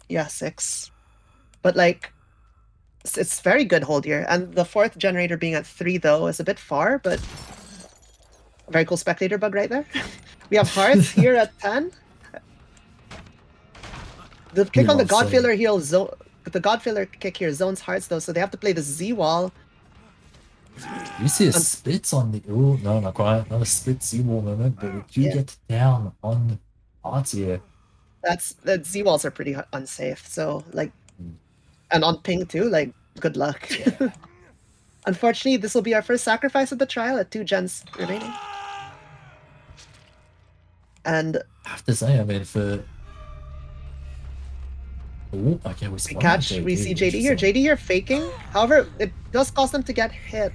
yeah 6? But like it's very good hold here, and the 4th generator being at 3 though is a bit far, but very cool spectator bug right there. We have Hearts here at 10. The kick on the Godfiller heal the Godfiller kick here zones Hearts though, so they have to play the Z wall. You see a split on the no, not quite, not a split Z wall moment, but you get down on Hearts here. The Z walls are pretty unsafe, so like, and on ping too, like good luck. Unfortunately, this will be our first sacrifice of the trial at 2 gens remaining. And I have to say, I mean, for okay, we see JD here. JD here faking. However, it does cause them to get hit.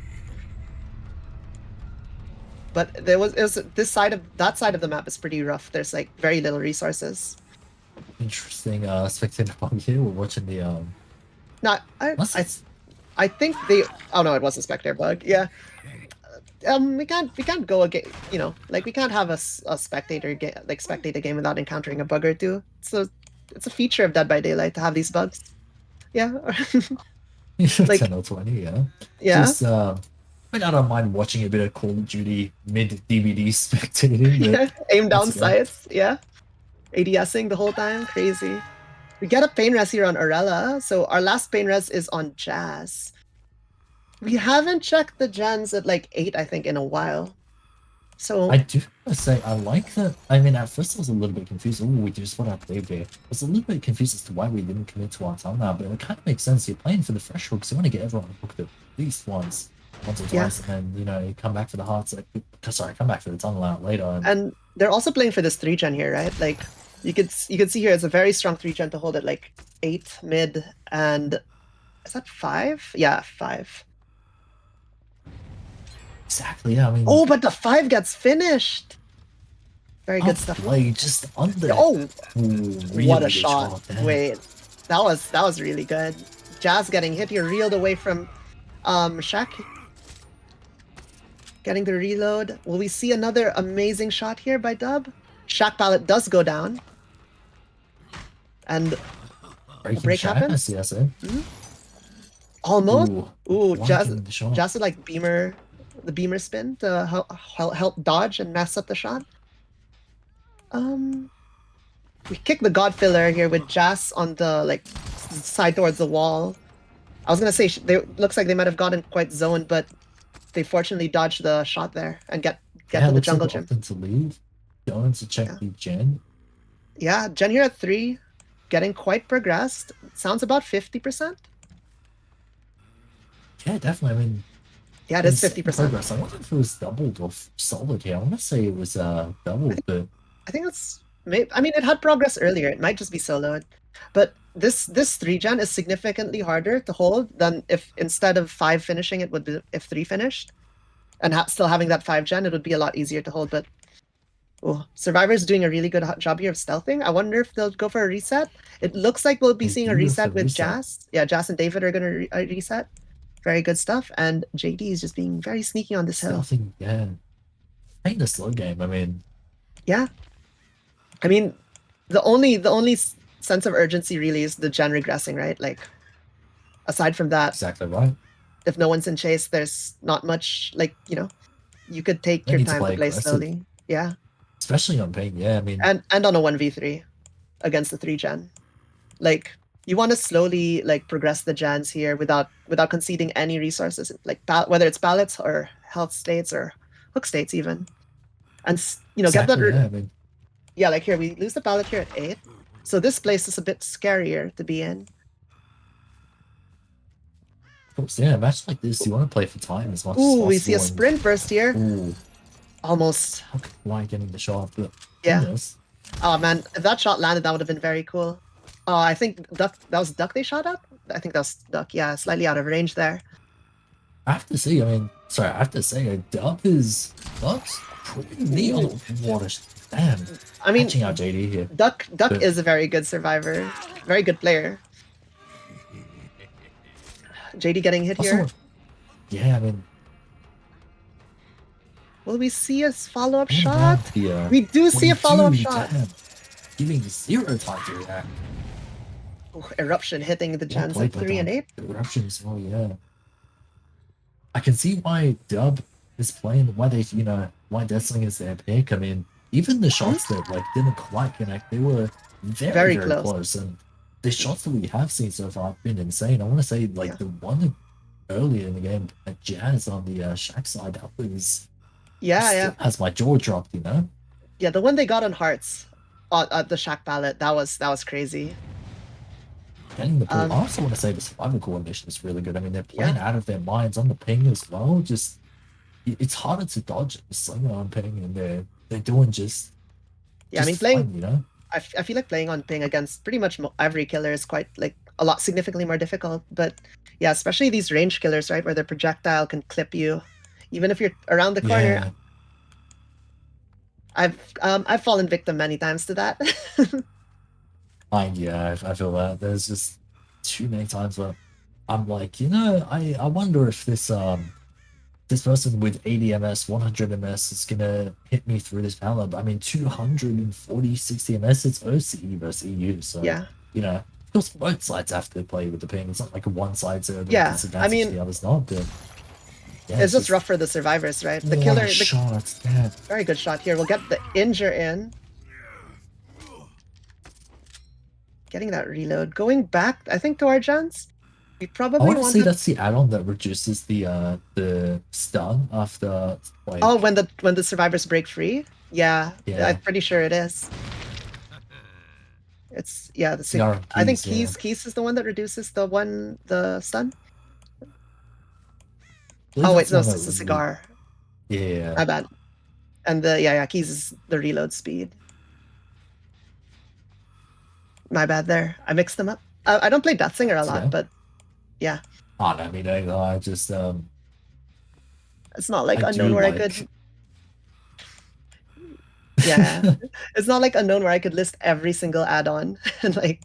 But that side of the map is pretty rough. There's like very little resources. Interesting spectator bug here. We're watching the No, I think oh no, it was a spectator bug. Yeah. We can't go again, like we can't have a spectator game spectate a game without encountering a bug or two. So it's a feature of Dead by Daylight to have these bugs. Yeah. Like 10 or 20, yeah. Yeah. Just I don't mind watching a bit of Call of Duty mid DVD spectating. Yeah. Aim down sights, yeah. ADSing the whole time, crazy. We get a pain rest here on Arella, so our last pain rest is on Jazz. We haven't checked the gens at like 8, I think, in a while. So I do want to say I like that. I mean, at first I was a little bit confused. Oh, we just want to play there. I was a little bit confused as to why we didn't commit to our timeout, but it kind of makes sense. You're playing for the fresh hooks. You want to get everyone hooked at least once or yeah, twice, and then you come back for the hearts. Sorry, come back for the tunnel out later. And and they're also playing for this 3-gen here, right? Like you could see here it's a very strong 3-gen to hold at like 8 mid and is that 5? Yeah, 5. exactly, yeah. I mean, Oh, but the 5 gets finished. Very good stuff. play just under. Oh, Ooh, what really a good shot. there. Wait. That was really good. Jazz getting hit here, reeled away from Shaq. Getting the reload. Will we see another amazing shot here by Dub? Shaq pallet does go down. And a break happens. Yes, eh? Almost. Ooh, Ooh, Jazz, liking the shot. Jazz would like the beamer spin to help dodge and mess up the shot. We kick the God Filler here with Jazz on the like side towards the wall. I was gonna say they looks like they might have gotten quite zoned, but they fortunately dodged the shot there and get Yeah, to the looks like jungle gym. opting to leave. Going to check Yeah. the gen. Yeah, Gen here at 3, getting quite progressed. Sounds about 50%. Yeah, definitely. I mean, Yeah, it is insane 50%. progress. I wonder if it was doubled or solid here. I want to say it was doubled, but I think it's maybe. I mean, it had progress earlier. It might just be soloed, but this 3-gen is significantly harder to hold than if instead of 5 finishing it would be if 3 finished, and still having that 5-gen, it would be a lot easier to hold. But oh, Survivor's doing a really good job here of stealthing. I wonder if they'll go for a reset. It looks like we'll be they seeing a do go for reset with reset. Jazz. Yeah, Jazz and David are gonna reset. Very good stuff. And JD is just being very sneaky on this hill. Stealthing, yeah. Ain't a slow game. I mean, Yeah. I mean, the only sense of urgency really is the gen regressing, right? Like aside from that, exactly right. if no one's in chase, there's not much like, you could take They your need to time to play play aggressive, slowly. Yeah. especially on ping. Yeah, I mean, And on a 1v3 against the 3-gen. Like you want to slowly like progress the gens here without conceding any resources, like whether it's pallets or health states or hook states even. And get that exactly. Yeah, I mean, yeah, like here we lose the pallet here at 8. So this place is a bit scarier to be in. of course, yeah. A match like this, you want to play for time as much as Ooh, we see a possible. sprint burst here. Ooh, Almost. why getting the shot? But Yeah. goodness. Oh man, if that shot landed, that would have been very cool. Oh, I think Duck, that was Duck they shot at? I think that was Duck, yeah, slightly out of range there. I have to say, I mean, sorry, I have to say, Dub's pretty neat on the water. Damn, I mean, catching out JD here. Duck But is a very good survivor. Very good player. JD getting hit also, here. yeah, I mean, Will we see a follow-up what shot? about the, We do see a follow-up shot. Damn, giving 0 time to react. Ooh, Eruption hitting the Well gens played at by 3 and Dub. 8. The eruptions, oh yeah. I can see why Dub is playing, why they, why Deathsling is their pick. I mean, even the shots that like didn't quite connect, they were very, Very close. close. And the shots that we have seen so far have been insane. I want to say like Yeah. the one earlier in the game, Jazz on the Shack side, that was Yeah. has my jaw dropped. Yeah, the one they got on Hearts at the Shack ballot, that was crazy. Getting the pull. I also want to say the survival coordination is really good. I mean, they're playing Yeah. out of their minds on the ping as well. Just it's harder to dodge a slinger on ping, and they're doing just Yeah, I mean, fun. I feel like playing on ping against pretty much every killer is quite like a lot significantly more difficult. But yeah, especially these range killers, right, where their projectile can clip you, even if you're around the corner. Yeah. I've fallen victim many times to that. I feel that there's just too many times where I'm like, I wonder if this person with 80 ms, 100 ms is gonna hit me through this pallet. I mean, 240, 60 ms, it's OCE versus EU, so Yeah. of course both sides have to play with the ping. It's not like one side's at a Yeah, disadvantage, I mean, the other's not. But yeah, it's just rough for the survivors, right? The what killer, a shot, yeah. very good shot here. We'll get the injure in. Getting that reload. Going back, I think, to our gens. We I probably want to want say to. that's the add-on that reduces the stun after Oh, like when the survivors break free? Yeah, yeah, I'm pretty sure it is. It's yeah, cigar and I think keys, yeah. Keys is the one that reduces the stun. I believe Oh wait, that's the no, one it's that just a cigar. yeah. My bad. And the yeah, Keys is the reload speed. My bad there. I mixed them up. I don't play Death Singer a It's lot, okay. but yeah, I don't mean I just it's not like I unknown do where I could. like Yeah, it's not like unknown where I could list every single add-on and like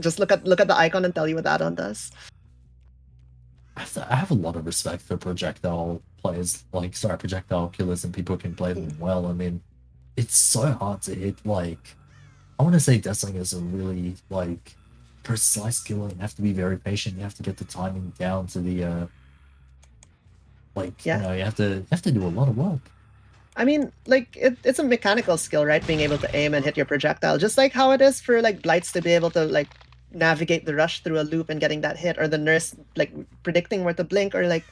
just look at the icon and tell you what the add-on does. I have a lot of respect for projectile players, like sorry, projectile killers, and people who can play them well. I mean, it's so hard to hit. Like, I want to say Deathling is a really like precise killer. You have to be very patient. You have to get the timing down to the like Yeah. you have to do a lot of work. I mean, like it's a mechanical skill, right? Being able to aim and hit your projectile, just like how it is for like blights to be able to like navigate the rush through a loop and getting that hit, or the nurse like predicting where to blink, or like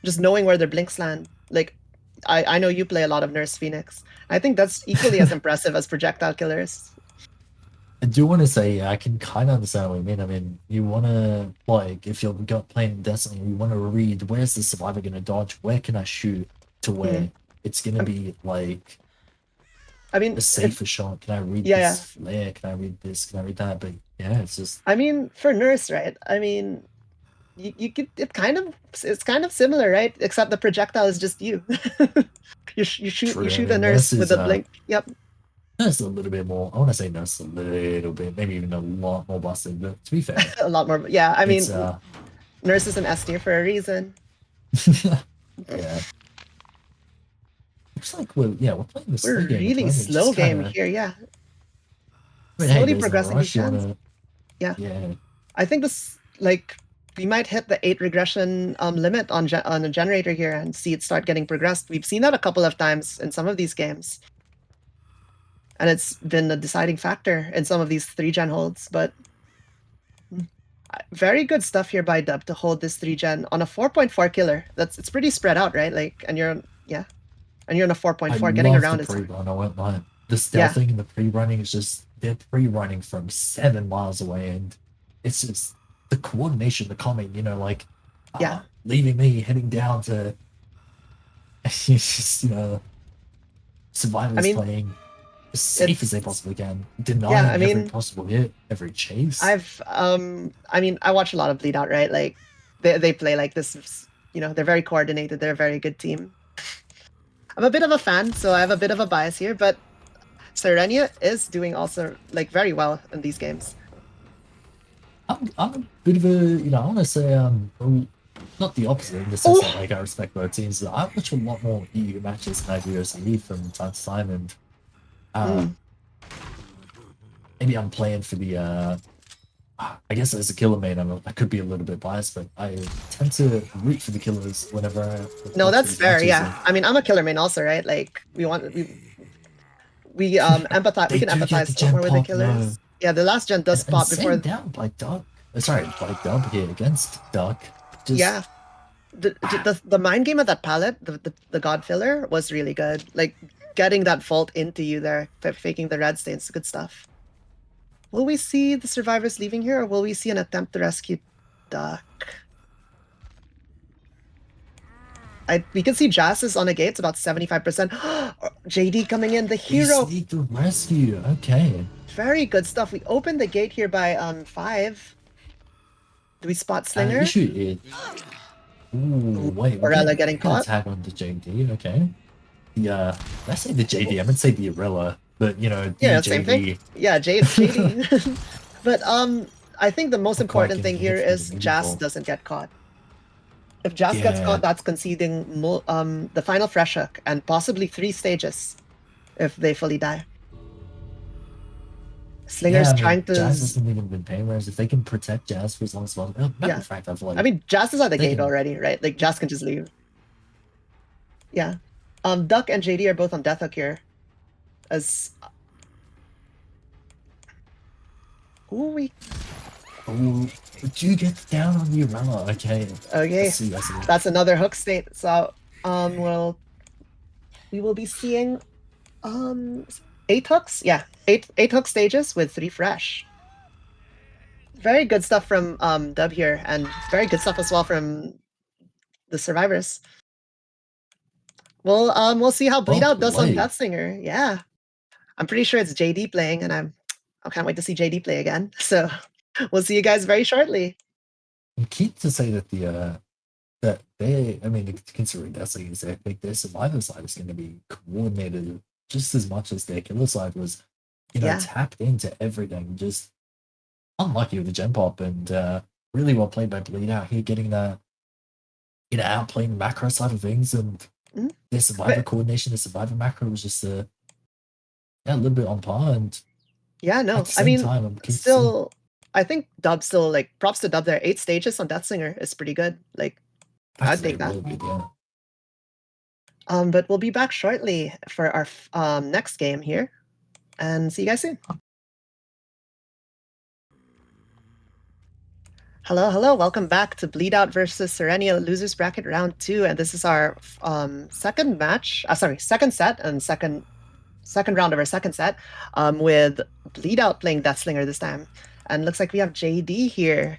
just knowing where their blinks land. Like I know you play a lot of Nurse Phoenix. I think that's equally as impressive as projectile killers. I do want to say yeah, I can kind of understand what you mean. I mean, you want to like if you're playing Destiny, you want to read where's the survivor going to dodge, where can I shoot to Mm. where it's going to Um, be like I mean, a safer shot. Can I read yeah, this yeah. flare? Can I read this? Can I read that? But yeah, it's just I mean, for Nurse, right? I mean, you could it's kind of similar, right? Except the projectile is just you. You true. I shoot a mean, nurse with a blink. Yep. Nurse a little bit more. I want to say Nurse a little bit, maybe even a lot more busted. But to be fair, A lot more. Yeah, I it's mean, Nurse is an S tier for a reason. yeah. Looks like we're playing the We're slow game at the really moment. Just slow kind game of. here. Yeah, I mean, hey, slowly there's no progressing these rush. You gens. wanna, Yeah, yeah. I think this like we might hit the 8 regression limit on a generator here and see it start getting progressed. We've seen that a couple of times in some of these games, and it's been a deciding factor in some of these 3-gen holds. But very good stuff here by Dub to hold this 3-gen on a 4.4 killer. It's pretty spread out, right? Like, and you're yeah, and you're on a I 4.4. Getting love the around is pre-run. I won't lie. The yeah, stealthing and the pre-running is just they're pre-running from 7 miles away, and it's just the coordination, the coming. Like yeah. leaving me, heading down to it's just I survivors mean, playing as safe as they it's possibly can, yeah. I denying every mean, possible hit, every chase. I mean, I watch a lot of Bleedout, right? Like, they play like this. They're very coordinated. They're a very good team. I'm a bit of a fan, so I have a bit of a bias here, but Sirenia is doing also like very well in these games. I'm a bit of a, I want to say, not the opposite in the sense that Oh, like I respect both teams. But I watch a lot more EU matches than I do OCE from time to time, and uh, mm, maybe I'm playing for the. I guess as a killer main, I could be a little bit biased, but I tend to root for the killers whenever I no, watch that's these fair. matches. Yeah, And I mean, I'm a killer main also, right? Like, we empathize. We they can do get the empathize a lot gem more with the pop, no, killers. Yeah, the last gen does and pop same before. down by Duck. Sorry, by Dub here against Duck. Just Yeah, the mind game of that palette, the God filler was really good. Like getting that vault into you there, faking the red stains, good stuff. Will we see the survivors leaving here, or will we see an attempt to rescue Duck? We can see Jazz is on a gate, it's about 75%. JD coming in, the they hero. sneak the rescue. Okay. Very good stuff. We opened the gate here by 5. Do we spot The Slinger? issue is ooh, Ooh, wait, Orella getting we're gonna caught. tag on the JD, okay. The did I say the JD? I meant to say the Arella, but Yeah, the same thing. JD Yeah, JD. But I think the most not quite important getting thing a hit here through the is Jas meaningful. doesn't get caught. If Jas gets Yeah. caught, that's conceding the final fresh hook and possibly 3 stages if they fully die. Yeah, Slinger's I mean trying to Jazz hasn't even been paying, whereas if they can protect Jazz for as long as possible. Matter yeah. of fact, I feel I like mean, Jas is at the they gate can already, right? Like Jas can just leave. Yeah. Duck and JD are both on death hook here. As ooh, we Oh, but you get down on the umbrella. Okay. I Okay, see, I see. that's another hook state. So we will be seeing 8 hooks. Yeah, eight hook stages with 3 fresh. Very good stuff from Dub here, and very good stuff as well from the survivors. We'll see how Well Bleedout does on played. Death Singer. Yeah, I'm pretty sure it's JD playing, and I can't wait to see JD play again. So we'll see you guys very shortly. I'm keen to say that that they, I mean, considering that's like, I think their survivor side is going to be coordinated just as much as their killer side was, Yeah. tapped into everything. Just unlucky with the gen pop and really well played by Bleedout here, getting that, outplaying the macro side of things and Mhm. their survivor But coordination, the survivor macro was just a little bit on par. And yeah, at no, the I same mean, time, I'm keen to see. still, I think Dub still like props to Dub there. 8 stages on Death Singer is pretty good. Like, I'd Actually, take that. really good, yeah. But we'll be back shortly for our next game here, and see you guys soon. Hello, hello, welcome back to Bleedout versus Sirenia Losers Bracket Round 2, and this is our second match, second set and second round of our second set, with Bleedout playing Deathslinger this time. And looks like we have JD here.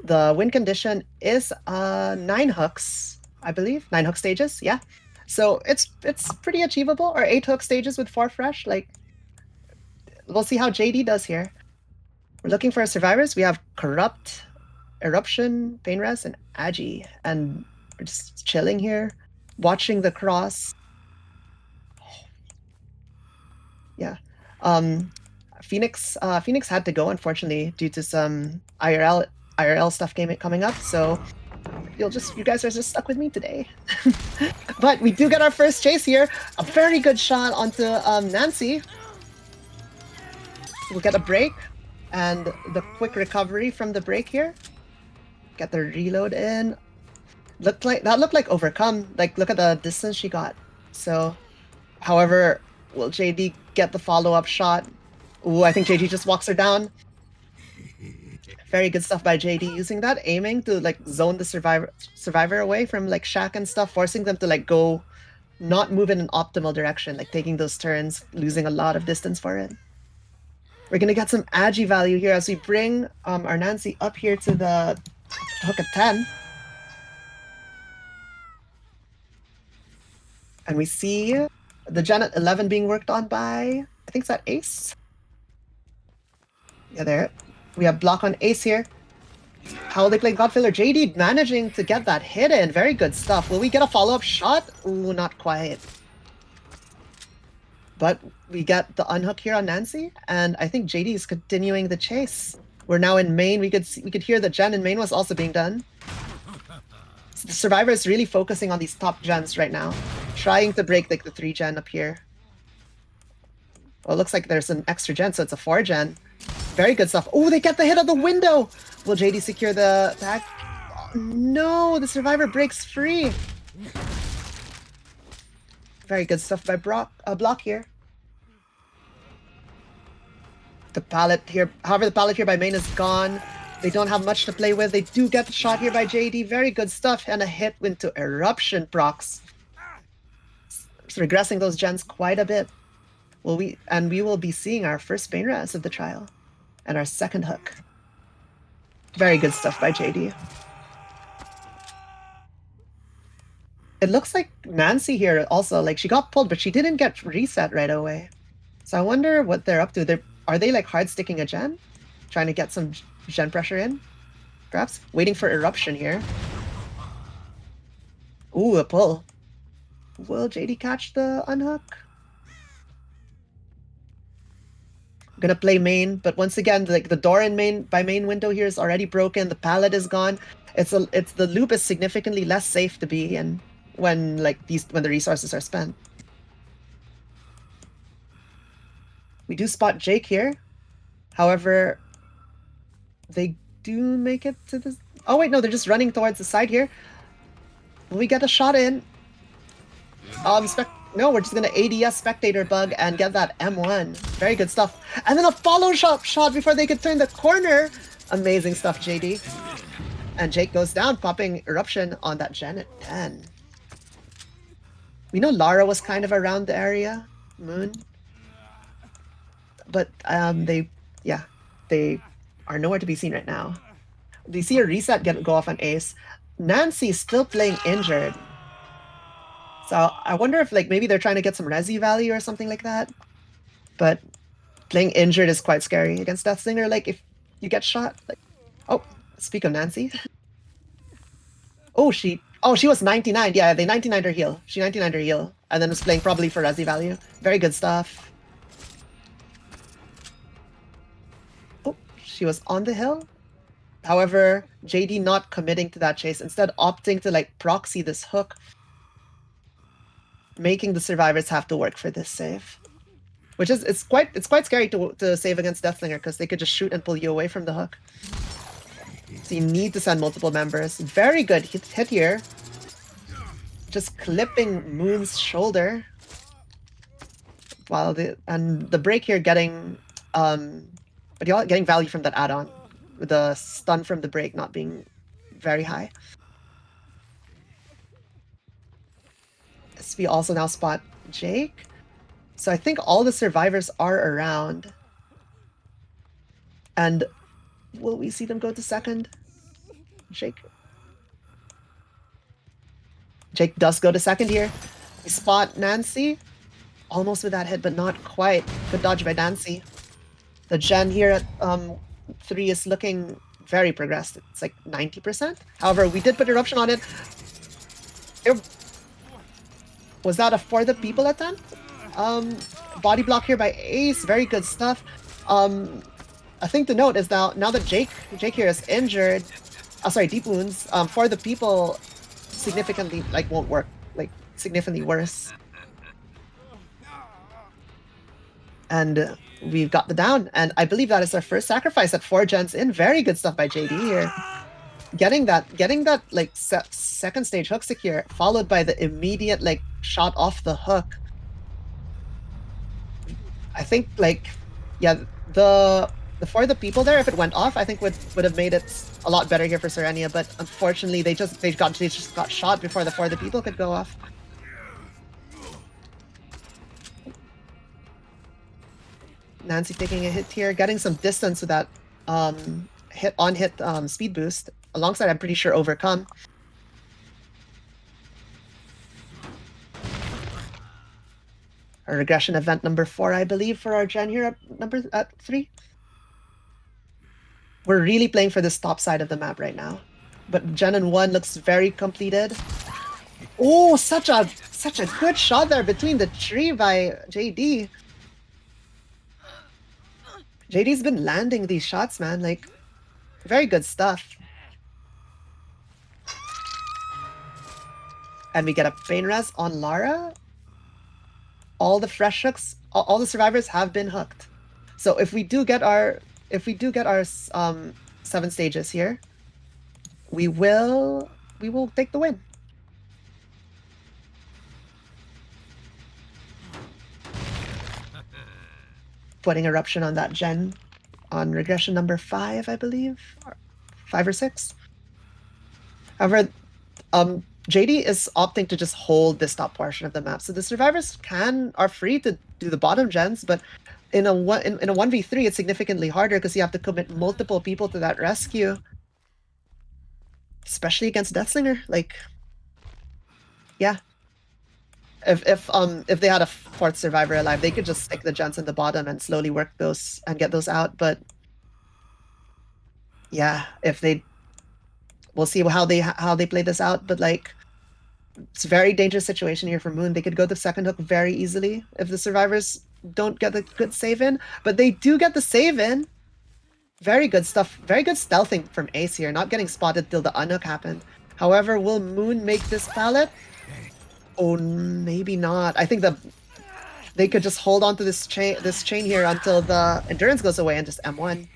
The win condition is 9 hooks, I believe. 9 hook stages, yeah. So it's pretty achievable, or 8 hook stages with 4 fresh. Like, we'll see how JD does here. We're looking for survivors. We have Corrupt, Eruption, Painres, and Agi. And we're just chilling here, watching the cross. Yeah. Phoenix had to go, unfortunately, due to some IRL stuff coming up. So you guys are just stuck with me today. But we do get our first chase here. A very good shot onto Nancy. We'll get a break and the quick recovery from the break here. Get the reload in. Looked like overcome. Like, look at the distance she got. So, however, will JD get the follow-up shot? Ooh, I think JD just walks her down. Very good stuff by JD, using that aiming to like zone the survivor away from like Shaq and stuff, forcing them to like go, not move in an optimal direction, like taking those turns, losing a lot of distance for it. We're gonna get some agi value here as we bring our Nancy up here to the hook at 10. And we see the gen at 11 being worked on by, I think it's that Ace. Yeah, there. We have block on Ace here. How will they play Godfiller? JD managing to get that hit in. Very good stuff. Will we get a follow-up shot? Ooh, not quite. But we get the unhook here on Nancy, and I think JD is continuing the chase. We're now in main. We could hear the gen in main was also being done. So the survivor is really focusing on these top gens right now, trying to break like the 3 gen up here. Well, it looks like there's an extra gen, so it's a 4 gen. Very good stuff. Oh, they get the hit of the window. Will JD secure the tag? Oh, no, the survivor breaks free. Very good stuff by Block here. The pallet here, however, the pallet here by main is gone. They don't have much to play with. They do get the shot here by JD. Very good stuff, and a hit into Eruption procs. It's regressing those gens quite a bit. We will be seeing our first main res of the trial, and our second hook. Very good stuff by JD. It looks like Nancy here also, like, she got pulled, but she didn't get reset right away. So I wonder what they're up to. Are they like hard sticking a gen? Trying to get some gen pressure in? Perhaps? Waiting for Eruption here. Ooh, a pull. Will JD catch the unhook? Gonna play main, but once again, like the door in main by main window here is already broken. The pallet is gone. It's the loop is significantly less safe to be in when the resources are spent. We do spot Jake here. However, they do make it to this. Oh wait, no, they're just running towards the side here. Will we get a shot in? no, we're just gonna ADS spectator bug and get that M1. Very good stuff. And then a follow shot before they could turn the corner. Amazing stuff, JD. And Jake goes down, popping Eruption on that Gen at 10. We know Lara was kind of around the area, Moon. But they are nowhere to be seen right now. Do you see a reset go off on Ace? Nancy's still playing injured. So I wonder if like maybe they're trying to get some resi value or something like that. But playing injured is quite scary against Deathslinger. Like if you get shot, like oh, speak of Nancy. she was 99. Yeah, they 99'd her heal. She 99'd her heal. And then was playing probably for resi value. Very good stuff. Oh, she was on the hill. However, JD not committing to that chase, instead opting to like proxy this hook, making the survivors have to work for this save. Which is it's quite scary to save against Deathslinger because they could just shoot and pull you away from the hook. So you need to send multiple members. Very good hit here. Just clipping Moon's shoulder. While the break here getting value from that add-on. With the stun from the break not being very high. We also now spot Jake. So I think all the survivors are around. And will we see them go to second? Jake does go to second here. We spot Nancy. Almost with that hit, but not quite. Good dodge by Nancy. The Gen here at 3 is looking very progressed. It's like 90%. However, we did put Eruption on it. Was that a for the people attempt? Body block here by Ace. Very good stuff. I think the note is now that Jake here is injured. Deep wounds. For the people, significantly won't work. Like significantly worse. And we've got the down, and I believe that is our first sacrifice at 4 gens in. Very good stuff by JD here. Getting that like second stage hook secure, followed by the immediate like shot off the hook. I think the for the people there, if it went off, I think would have made it a lot better here for Sirenia. But unfortunately, they just got shot before the for the people could go off. Nancy taking a hit here, getting some distance with that hit speed boost, alongside I'm pretty sure overcome. A regression event number 4, I believe, for our Gen here at 3. We're really playing for this top side of the map right now. But Gen in 1 looks very completed. Oh, such a good shot there between the tree by JD. JD's been landing these shots, man. Like, very good stuff. And we get a Pain Res on Lara. All the fresh hooks, all the survivors have been hooked. So if we do get our 7 stages here, we will take the win. Putting Eruption on that Gen on regression number 5, I believe, or 5 or 6. However, JD is opting to just hold this top portion of the map, so the survivors are free to do the bottom gens, but in a 1v3, it's significantly harder because you have to commit multiple people to that rescue, especially against Deathslinger. Like, yeah. If they had a 4th survivor alive, they could just stick the gens in the bottom and slowly work those and get those out. But yeah, we'll see how they play this out. But like, it's a very dangerous situation here for Moon. They could go the second hook very easily if the survivors don't get the good save in. But they do get the save in. Very good stuff. Very good stealthing from Ace here, not getting spotted till the unhook happened. However, will Moon make this pallet? Oh, maybe not. I think they could just hold on to this chain here until the endurance goes away and just M1.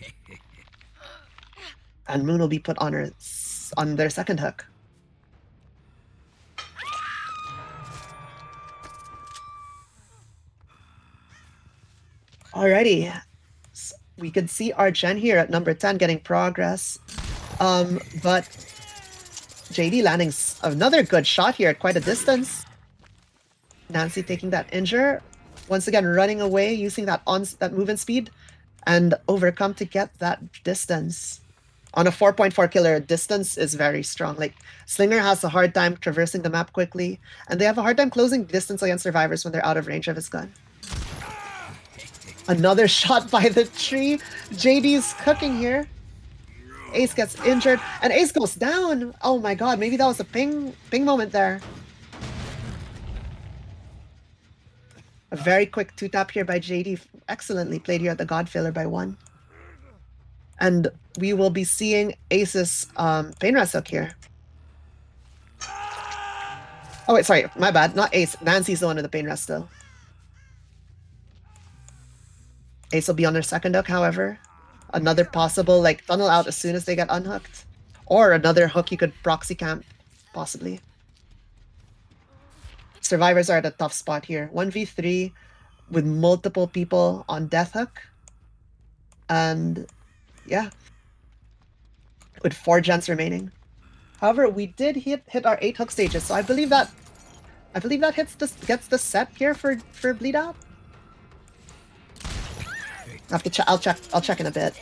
And Moon will be put on their second hook. Alrighty. We could see our Gen here at number 10 getting progress. But JD landing another good shot here at quite a distance. Nancy taking that injure. Once again, running away, using that movement speed, and overcome to get that distance. On a 4.4 killer, distance is very strong. Like, Slinger has a hard time traversing the map quickly, and they have a hard time closing distance against survivors when they're out of range of his gun. Another shot by the tree. JD's cooking here. Ace gets injured, and Ace goes down. Oh my god, maybe that was a ping moment there. A very quick 2-tap here by JD. Excellently played here at the Godfiller by 1. And we will be seeing Ace's Pain Rest hook here. Oh wait, sorry, my bad. Not Ace. Nancy's the one in the Pain Rest still. Ace will be on their second hook, however. Another possible, like, tunnel out as soon as they get unhooked. Or another hook you could proxy camp, possibly. Survivors are at a tough spot here. 1v3 with multiple people on death hook. And yeah. With 4 gens remaining. However, we did hit our 8 hook stages, so I believe that gets the set here for Bleedout. I'll check in a bit.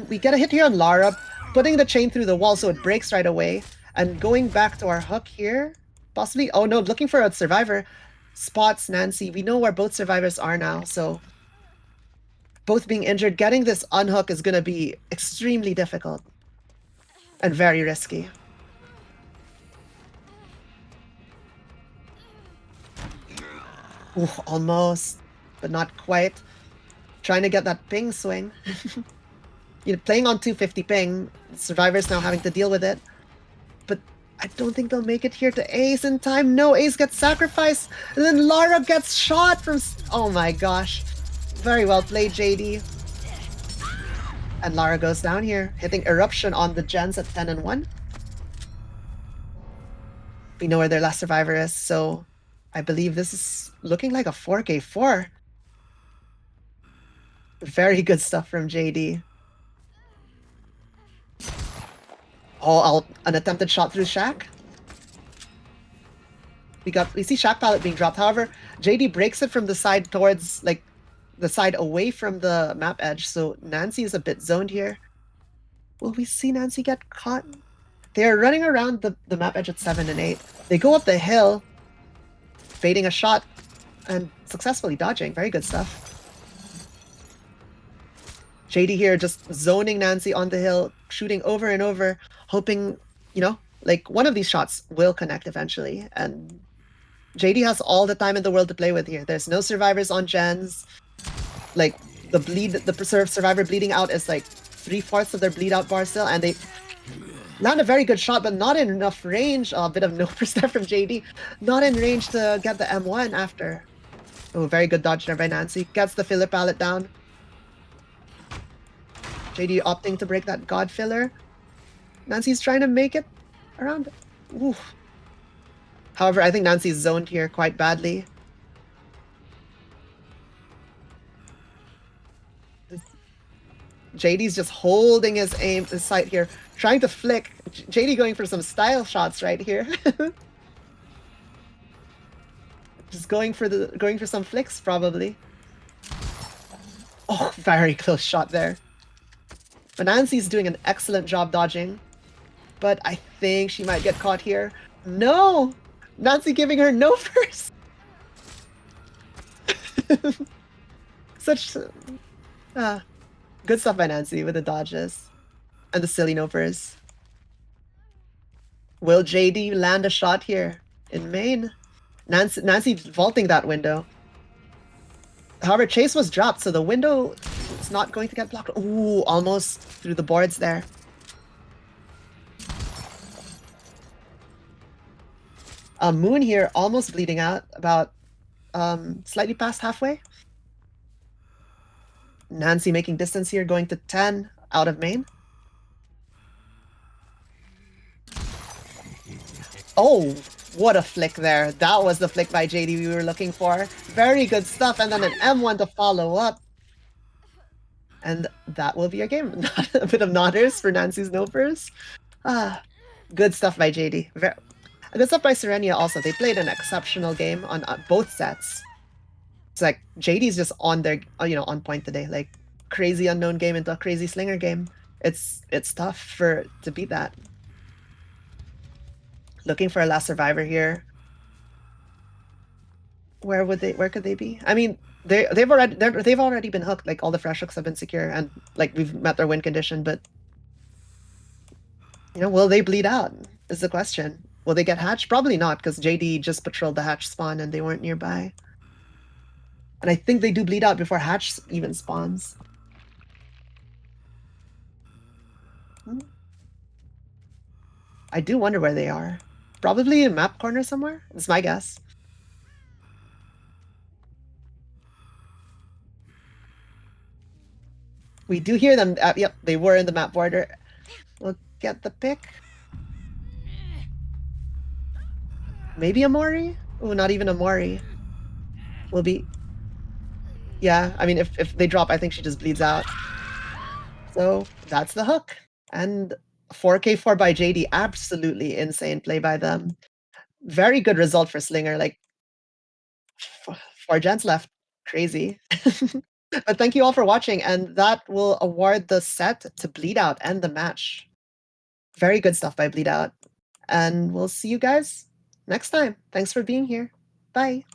We get a hit here on Lara, putting the chain through the wall so it breaks right away. And going back to our hook here, possibly. Oh no, looking for a survivor. Spots Nancy. We know where both survivors are now, so both being injured. Getting this unhook is gonna be extremely difficult and very risky. Ooh, almost, but not quite. Trying to get that ping swing. You know, playing on 250 ping, survivors now having to deal with it. But I don't think they'll make it here to Ace in time. No, Ace gets sacrificed, and then Lara gets shot from... Oh my gosh. Very well played, JD. And Lara goes down here, hitting Eruption on the gens at 10 and 1. We know where their last survivor is, so I believe this is looking like a 4k4. Very good stuff from JD. Oh, an attempted shot through Shack. We see Shack pallet being dropped. However, JD breaks it from the side towards, like, the side away from the map edge, so Nancy is a bit zoned here. Will we see Nancy get caught? They are running around the map edge at 7 and 8. They go up the hill, baiting a shot, and successfully dodging. Very good stuff. JD here just zoning Nancy on the hill, shooting over and over, hoping, you know, like, one of these shots will connect eventually. And JD has all the time in the world to play with here. There's no survivors on gens. Like, the survivor bleeding out is like 3/4 of their bleed out bar still, and they land a very good shot, but not in enough range. A bit of no step from JD. Not in range to get the M1 after. Oh, very good dodge there by Nancy. Gets the filler pallet down. JD opting to break that God filler. Nancy's trying to make it around. Ooh. However, I think Nancy's zoned here quite badly. JD's just holding his sight here, trying to flick. JD going for some style shots right here. Just going for some flicks probably. Oh, very close shot there. But Nancy's doing an excellent job dodging. But I think she might get caught here. No! Nancy giving her no first! Such... good stuff by Nancy with the dodges. And the silly nopers. Will JD land a shot here in main? Nancy vaulting that window. However, Chase was dropped, so the window is not going to get blocked. Ooh, almost through the boards there. Moon here almost bleeding out, about slightly past halfway. Nancy making distance here, going to 10 out of main. Oh, what a flick there. That was the flick by JD we were looking for. Very good stuff, and then an M1 to follow up. And that will be our game. A bit of nodders for Nancy's Nopers. Ah, good stuff by JD. Good stuff by Sirenia also. They played an exceptional game on both sets. It's like JD's just on their, on point today. Like crazy unknown game into a crazy slinger game. It's tough to beat that. Looking for a last survivor here. Where could they be? I mean, they've already been hooked. Like all the fresh hooks have been secure, and like we've met their win condition. But will they bleed out? Is the question. Will they get hatched? Probably not, because JD just patrolled the hatch spawn and they weren't nearby. And I think they do bleed out before hatch even spawns. I do wonder where they are. Probably in map corner somewhere. It's my guess. We do hear them. Yep, they were in the map border. We'll get the pick. Maybe a Mori? Oh, not even a Mori. Will be. Yeah, I mean, if they drop, I think she just bleeds out. So that's the hook. And 4K4 by JD, absolutely insane play by them. Very good result for Slinger. Like 4 gens left. Crazy. But thank you all for watching, and that will award the set to Bleedout and the match. Very good stuff by Bleedout. And we'll see you guys next time. Thanks for being here. Bye.